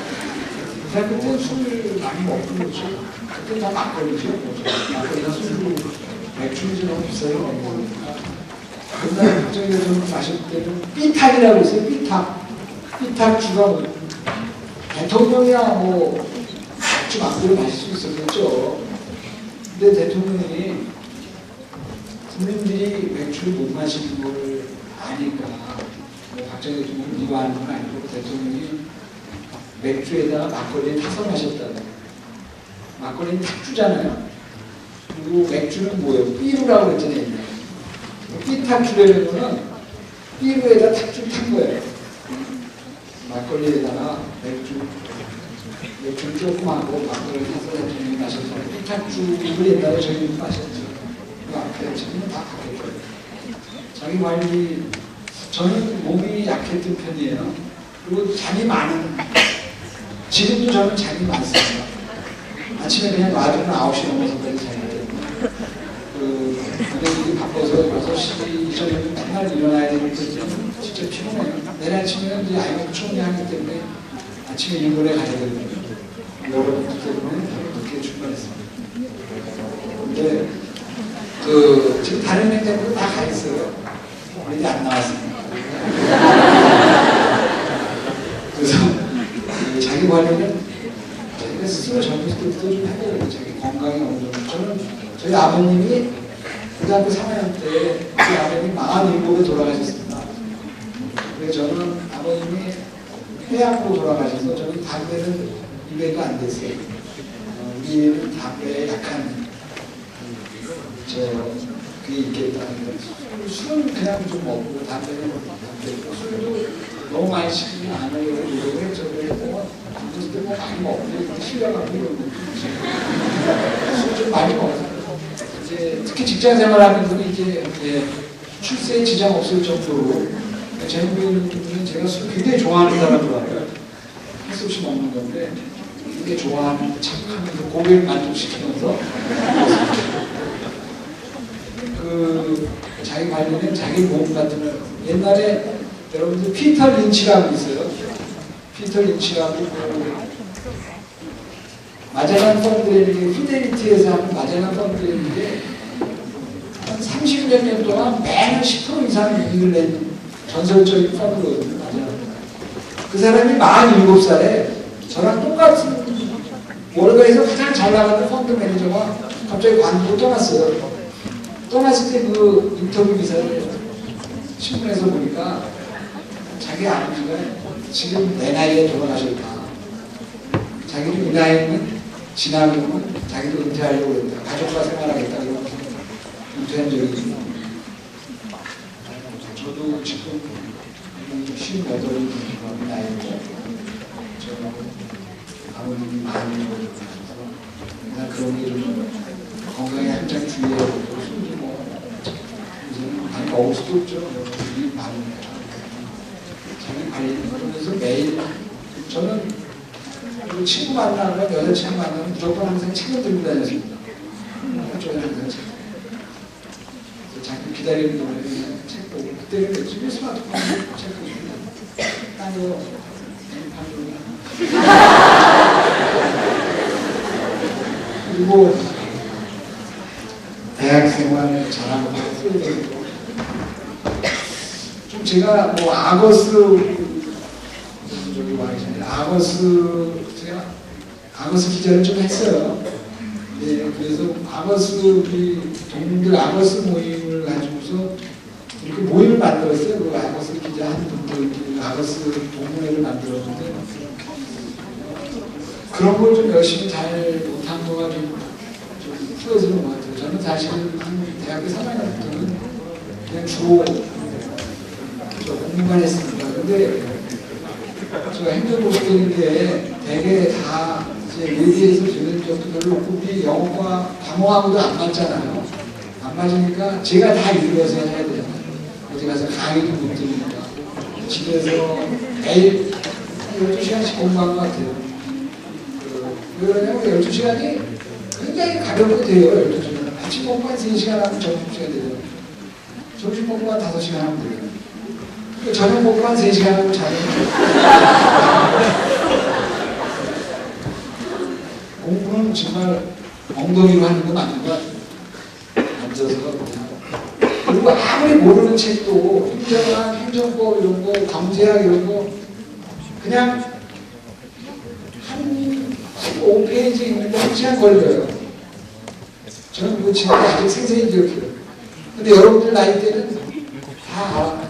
대학교 때 술 많이 먹고 그렇죠. 그때 다 막걸리죠. 막걸리나 술도 맥주는 좀 너무 비싸요. 그날 갑자기 저는 마실 때는 삐탁이라고 했어요. 삐탁. 삐탁주가 뭐 대통령이야 뭐 맥주 막걸리 마실 수 있었겠죠. 근데 대통령이 국민들이 맥주를 못 마시는 걸 아니까 박정희 대통령이 이거 하는 건 아니고 대통령이 맥주에다가 막걸리에 타서 마셨다고. 막걸리는 탁주잖아요. 그리고 맥주는 뭐예요? 삐루라고 그랬잖아요. 삐탁주라는 거는 삐루에다 탁주 탄 거예요. 막걸리에다가 맥주를 조금 하고 막걸리를 타서 대통령이 마셨다고. 삐탁주를 옛날에 저희는 마셨죠. 그 앞에 저희는 다 바뀌었거든요. 자기 관리 저는 몸이 약했던 편이에요. 그리고 잠이 많은, 지금도 저는 잠이 많습니다. 아침에 그냥 놔두면 9시 넘어서까지 자기 때문에. 근데 일이 바빠 그래서 6시 이전에는 맨날 일어나야 되는데 진짜 피곤해요. 내일 아침에는 이제 아이가 총리 하기 때문에 아침에 일본에 가야 되거든요. 여러분들 때문에 그렇게 출발했습니다. 근데 지금 다른 행정도 다 가 있어요. 이제 안 나왔습니다. 그래서 자기 관리는 자기가 스스로 젊었을 때부터 좀 해야 돼요. 자기 건강이 어느 정도. 저는 저희 아버님이 고등학교 3학년 때 저희 아버님이 47에 돌아가셨습니다. 그래서 저는 아버님이 폐암으로 돌아가셔서 저는 담배는 200도 안 됐어요. 우리는 담배에 약한 그게 있겠다는 술은 그냥 좀 먹고 담배는 담배 술도 너무 많이 시키지 않으려고 노력을 했죠. 그래서 그랬을 때 뭐 많이 먹는데 실려가고 술좀 많이 먹어서 이제 특히 직장 생활하면서는 이제 출세에 지장 없을 정도로 제 부인은 제가 술 굉장히 좋아하는 사람이라고요. 할 수 없이 먹는 건데 되게 좋아하는 척하면서 고객 만족시키면서 자기 관리는 자기 몸 같은 걸 옛날에 여러분들 피터 린치라고 있어요. 피터 린치라고 마젤란 펀드레이딩 피델리티에서 하는 마젤란 펀드레이딩에 한 30몇 년 동안 매년 10% 이상 이익을 낸 전설적인 펀드거든요. 그 사람이 47살에 저랑 똑같은 월가에서 가장 잘 나가는 펀드 매니저가 갑자기 관두고 떠났어요. 떠났을 때 그 인터뷰 기사를 신문에서 보니까 자기 아버지가 지금 내 나이에 돌아가셨다. 자기도 이 나이는 지나면 자기도 은퇴하려고 했다. 가족과 생활하겠다. 이러면서 은퇴한 적이 있습니다. 저도 지금 58이 나이고 저 아버님이 많이 돌아가셔서 그냥 그런 게 좀 건강에 항상 주의해야 되고 술도 뭐 이제는 많이 먹을 수도 없죠. 일이 많으니까 자기 관리하면서 매일 저는 친구 만나면 여자친구 만나면 무조건 항상 책을 들고 다녔습니다. 한쪽에 항상 책. 자꾸 기다리는 동안에 책 보고 그때는 집에 스마트폰 책 보고 아니요 그리고 대학생활 잘하고 좀 제가 뭐 아거스 저기 와 계시네 제가 아거스 기자를 좀 했어요. 네, 그래서 아거스 우리 동문들 아거스 모임을 가지고서 이렇게 모임을 만들었어요. 그 아거스 기자 한 분들 아거스 동문회를 만들었는데 그런 걸 좀 열심히 잘 못한 거가 좀 풀어지는 것 같아요. 저는 사실 대학교 3학년부터는 그냥 주로 공부만 했습니다. 근데 제가 행정고시인데 되게 다 이제 예비에서 되는 점도 별로 없고 우리 영어과 과목하고도 안 맞잖아요. 안 맞으니까 제가 다 읽어서 해야 돼요. 어디 가서 강의도 못 들으니까 집에서 매일 12시간씩 공부한 것 같아요. 왜 그러냐면 12시간이 굉장히 가볍게 돼요. 12시간. 아침 공부한 3시간 하면 점심시간 되죠. 점심 공부한 5시간 하면 돼요. 저녁 공부한 3시간 하면 자면 공부는 정말 엉덩이로 하는 건 맞는 것 같아요. 앉아서 그리고 아무리 모르는 책도 행정학, 행정법 이런 거, 경제학 이런 거 그냥 한 15페이지 읽는데 1시간 걸려요. 저는 그 책을 아직 생생히 기억해요. 근데 여러분들 나이 때는 다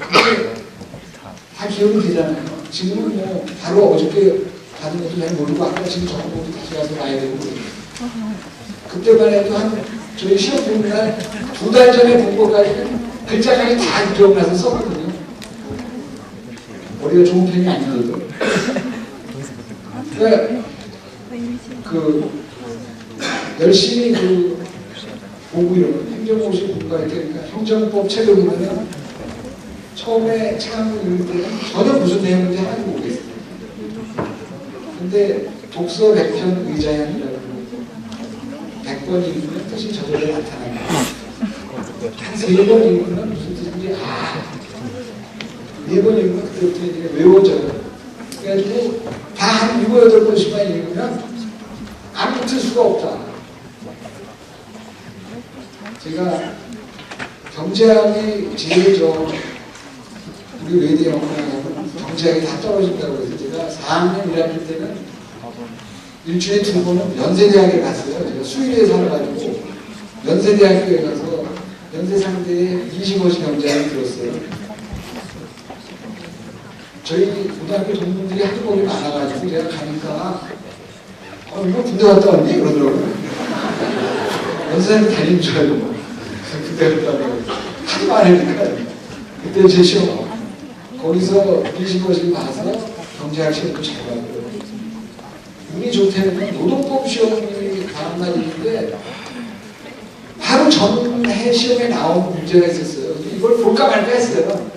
기억이 되잖아요. 지금은 뭐 바로 어저께 받은 것도 잘 모르고 아까 지금 저거 보고 다시 가서 봐야 되고 그때만 해도 저희 시험 보는 날 2달 전에 본 것까지는 글자까지 다 기억나서 썼거든요. 머리가 좋은 편이 아니거든요. 그러니까 열심히 공부 이런 거 행정고시 공부할 때니까 행정법 책을 보면 처음에 책 한 권 읽을 때는 전혀 무슨 내용인지 하나도 모르겠어요. 근데 독서 100편 의자형이라고 100번 읽으면 뜻이 저절로 나타납니다. 한 3번 읽으면 무슨 뜻인지 네 번 읽으면 그때부터 이제 외워져요. 그래가지고 다 한 7, 8번씩만 읽으면 안 붙을 수가 없다. 제가 경제학이 제일 우리 외대 영문학하고 경제학이 다 떨어진다고 해서 제가 4학년 1학년 때는 일주일에 2번은 연세대학에 갔어요. 제가 수의대에 살아가지고 연세대학교에 가서 연세상대에 20원씩 경제학을 들었어요. 저희 고등학교 동문들이 한두 번이 많아가지고 제가 가니까 이거 군대 갔다 왔니? 그러더라고요. 연세대학교 다니는 줄 알고 군대 갔다 왔다고 하도 많으니까 그때 제 시험 거기서 20원씩 봐서 경제학 시험도 잘 봤고요. 운이 좋다면 노동법 시험이 다음날 있는데 바로 전해 시험에 나온 문제가 있었어요. 이걸 볼까 말까 했어요.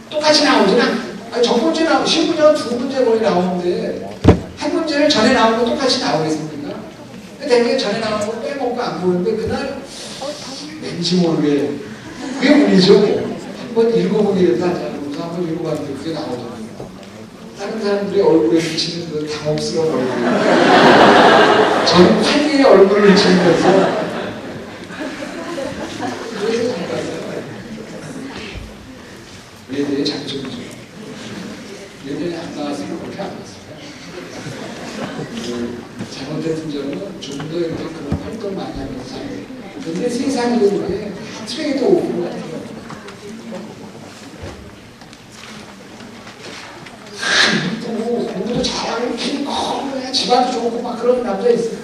똑같이 나오진 않아요. 첫 문제 나오고 10문제가 2문제 거의 나오는데 한 문제를 전에 나온 거 똑같이 나오겠습니까? 되게 전에 나온 거 빼먹고 안 보는데 그날 왠지 모르게 그게 운이죠. 한번 읽어보기라도 하자. 그래서 한번 읽어봤는데 그게 나오더라고요. 다른 사람들의 얼굴에 비치는 그 당혹스러운 얼굴. 저는 환희의 얼굴을 비치면서 그래서 잘 봤어요. 외대의 장점이죠. 외대에 안 나왔으면 그렇게 안 나왔어요. 잘못된 점은 좀 더 이렇게 그런 활동 많이 하면서 근데 세상이 그게 트레이드 오프 같아요. 공부도 잘하고 키 커, 집안도 좋고 막 그런 남자 있어요.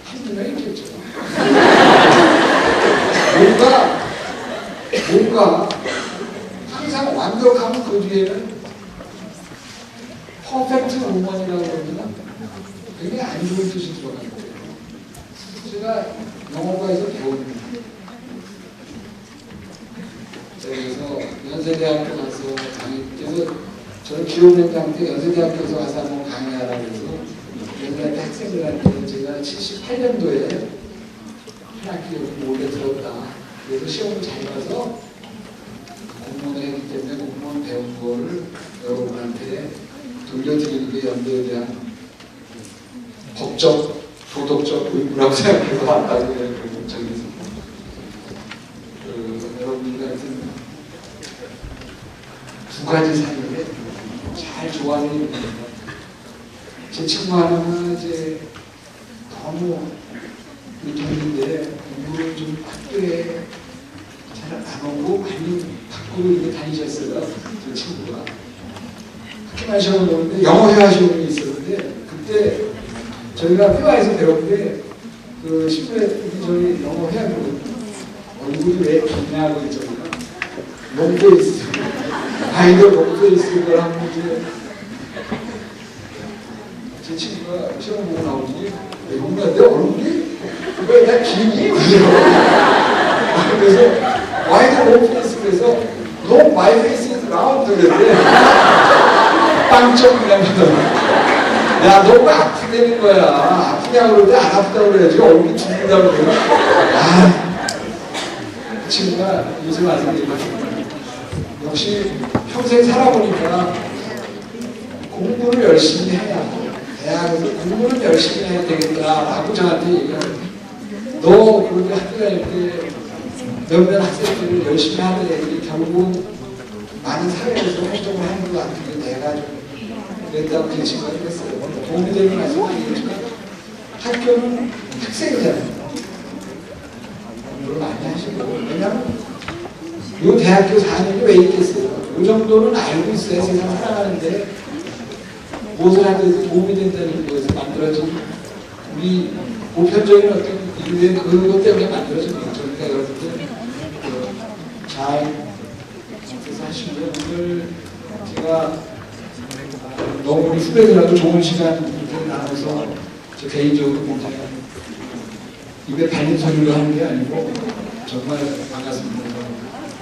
한두 명 있겠죠. 뭔가 항상 완벽하면 그 뒤에는 퍼펙트 우먼이라고 그럽니다. 굉장히 안 좋은 뜻이 들어간 거예요. 제가 영어과에서 배웁니다. 그래서 연세대학교 가서 그래서 저는 기록연장 때 연세대학교에서 가서 한번 강의하라고 해서 연세대학교 학생들한테 제가 78년도에 한 학기 여기 몰래 들었다. 그래서 시험을 잘 봐서 공무원을 했기 때문에 공무원 배운 거를 여러분한테 돌려드리는 게 연대에 대한 법적, 도덕적 의무라고 생각해서 왔다고 해요. 저기서 여러분들 같은 두 가지 사이에 잘 조화를 이루는 것 같아요. 제 친구 하나는 이제 너무 돈인데 공부를 좀 학교에 잘 안 오고 많이 밖으로 다니셨어요. 그 친구가 학교만 시험을 보는데 영어 회화 시험이 있었는데 그때 저희가 회화에서 배웠는데 그 10회 저희 영어 회화거든요. 얼굴이 왜 빛나고 있잖아요. 몸도 있어요. 아이들 몸도 있을 거라고 이제 제 친구가 시험 보고 나오더니 영구야 내 얼굴이 왜 나 기니? 그래서 why the whole face? 그래서 no my face is round 그랬는데 빵점 그냥 야 너 왜 아프다는 거야. 아프냐고 그러는데 안 아프다고 그래야지 얼굴이 죽는다고 그래. 그 친구가 요새 와서 얘기했어요. 역시 평생 살아보니까 공부를 열심히 해야 대학에서 공부를 열심히 해야 되겠다라고 저한테 얘기하거든요. 너 그렇게 학교 다닐 때 몇몇 학생들을 열심히 하는 애들이 결국은 많은 사회에서 활동을 하는 것 같은데 내가 좀 그랬다고 그 친구가 그랬어요. 도움이 되는 말씀은 아니지만 학교는 학생이잖아요. 공부를 많이 하시고 왜냐하면 이 대학교 4년이 왜 있겠어요? 이 정도는 알고 있어야 세상 살아가는데 무엇을 하든지 도움이 된다는 것에서 만들어진 우리 보편적인 어떤 이유의 그것 때문에 만들어진 거죠. 그러니까 여러분들 잘 그래서 하시고요. 오늘 제가 너무 우리 후배들하고 좋은 시간 나눠서 저 개인적으로 굉장히 입에 달린 소리로 하는 게 아니고 정말 반갑습니다.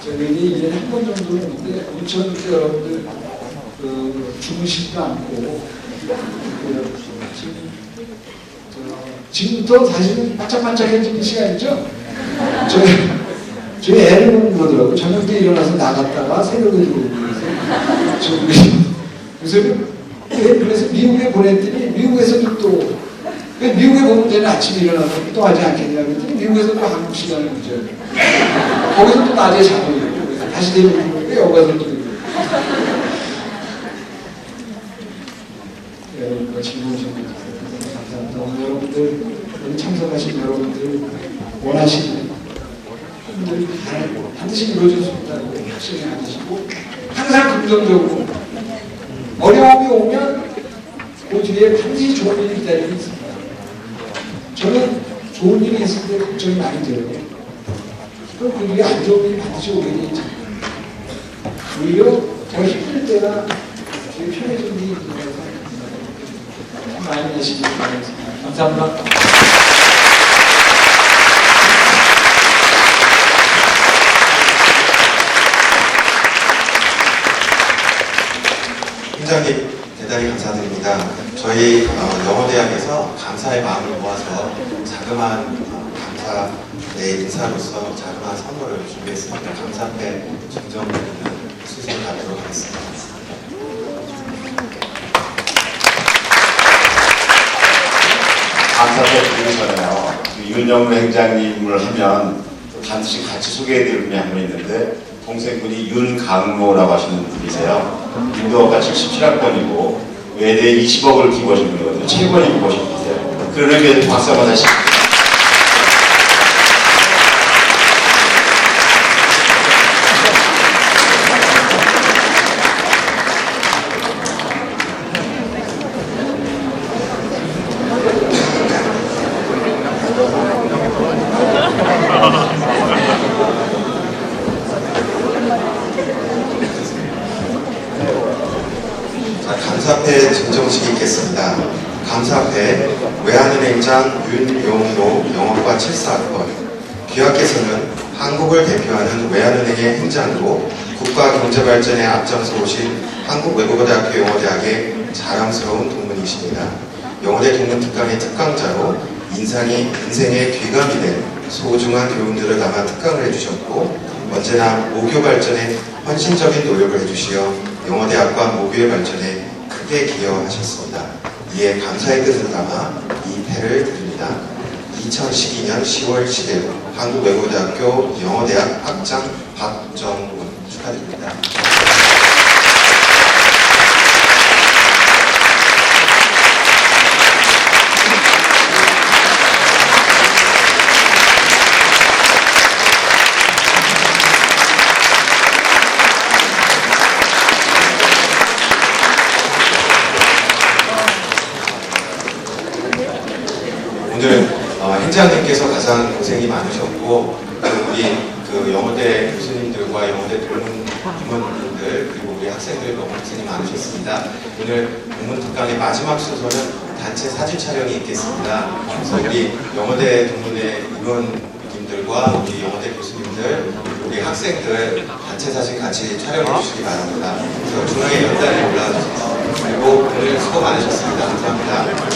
저희들이 1년에 한 번 정도는 있는데 온천 때 여러분들 주무시지도 않고 지금 지금부터 사실은 반짝반짝해지는 시간이죠. 저희 애를 보면 그러더라고요. 저녁 때 일어나서 나갔다가 새벽에 들어오고 그래서 미국에 보냈더니 미국에서도 또 미국에 보면 되는 아침에 일어나서 또 하지 않겠냐 그랬더니 미국에서도 한국 시간을 늦어요. 거기서 또 낮에 자고 있고 다시 내려오고 여기 가서 또 여러분과 즐거운 시간 감사합니다. 오늘 여러분들 여기 참석하신 여러분들 원하시는 분들이 반드시 이루어질 수 있다고 확신하시고 항상 긍정적으로 어려움이 오면 그 뒤에 반드시 좋은 일이 기다리고 있습니다. 저는 좋은 일이 있을 때 걱정이 많이 돼요. 그럼 그 뒤에 안 좋은 일이 반드시 오게 돼 있잖아요. 오히려 더 힘들 때가 되게 편해진 일이 있는 거라고 생각합니다. 많이 내시기 바라겠습니다. 감사합니다. 팀장님 대단히 감사드립니다. 저희 영어대학에서 감사의 마음을 모아서 자그마한 감사의 인사로서 자그마한 선물을 준비했습니다. 감사패 증정드리는 수술을 갖도록 하겠습니다. 감사패 드리기 전에요. 윤영우 행장님을 하면 반드시 같이 소개해드릴 분이 한 분 있는데 동생분이 윤강로라고 하시는 분이세요. 인도학과 77학번이고 외대에 20억을 기부하신 분이거든요. 최고의 기부하신 분이세요. 그런 의미에서 박수 한번 하시죠. 감사패 증정식이 있겠습니다. 감사패 외환은행장 윤용로 영어과 74학번 귀하께서는 한국을 대표하는 외환은행의 행장으로 국가경제발전에 앞장서 오신 한국외국어대학교 영어대학의 자랑스러운 동문이십니다. 영어대 동문특강의 특강자로 인생의 귀감이 된 소중한 교훈들을 담아 특강을 해주셨고 언제나 모교 발전에 헌신적인 노력을 해주시어 영어대학과 모교의 발전에 크게 기여하셨습니다. 이에 감사의 뜻을 담아 이 패를 드립니다. 2012년 10월 10일 한국외국어대학교 영어대학 학장 박정훈 축하드립니다. 오늘 행장님께서 가장 고생이 많으셨고 우리 영어대 교수님들과 영어대 동문임원분들 그리고 우리 학생들 너무 고생이 많으셨습니다. 오늘 동문특강의 마지막 순서는 단체 사진 촬영이 있겠습니다. 그래서 우리 영어대 동문의 임원님들과 우리 영어대 교수님들 우리 학생들 단체 사진 같이 촬영해 주시기 바랍니다. 그래서 중앙에 연단에 올라와주세요. 그리고 오늘 수고 많으셨습니다. 감사합니다.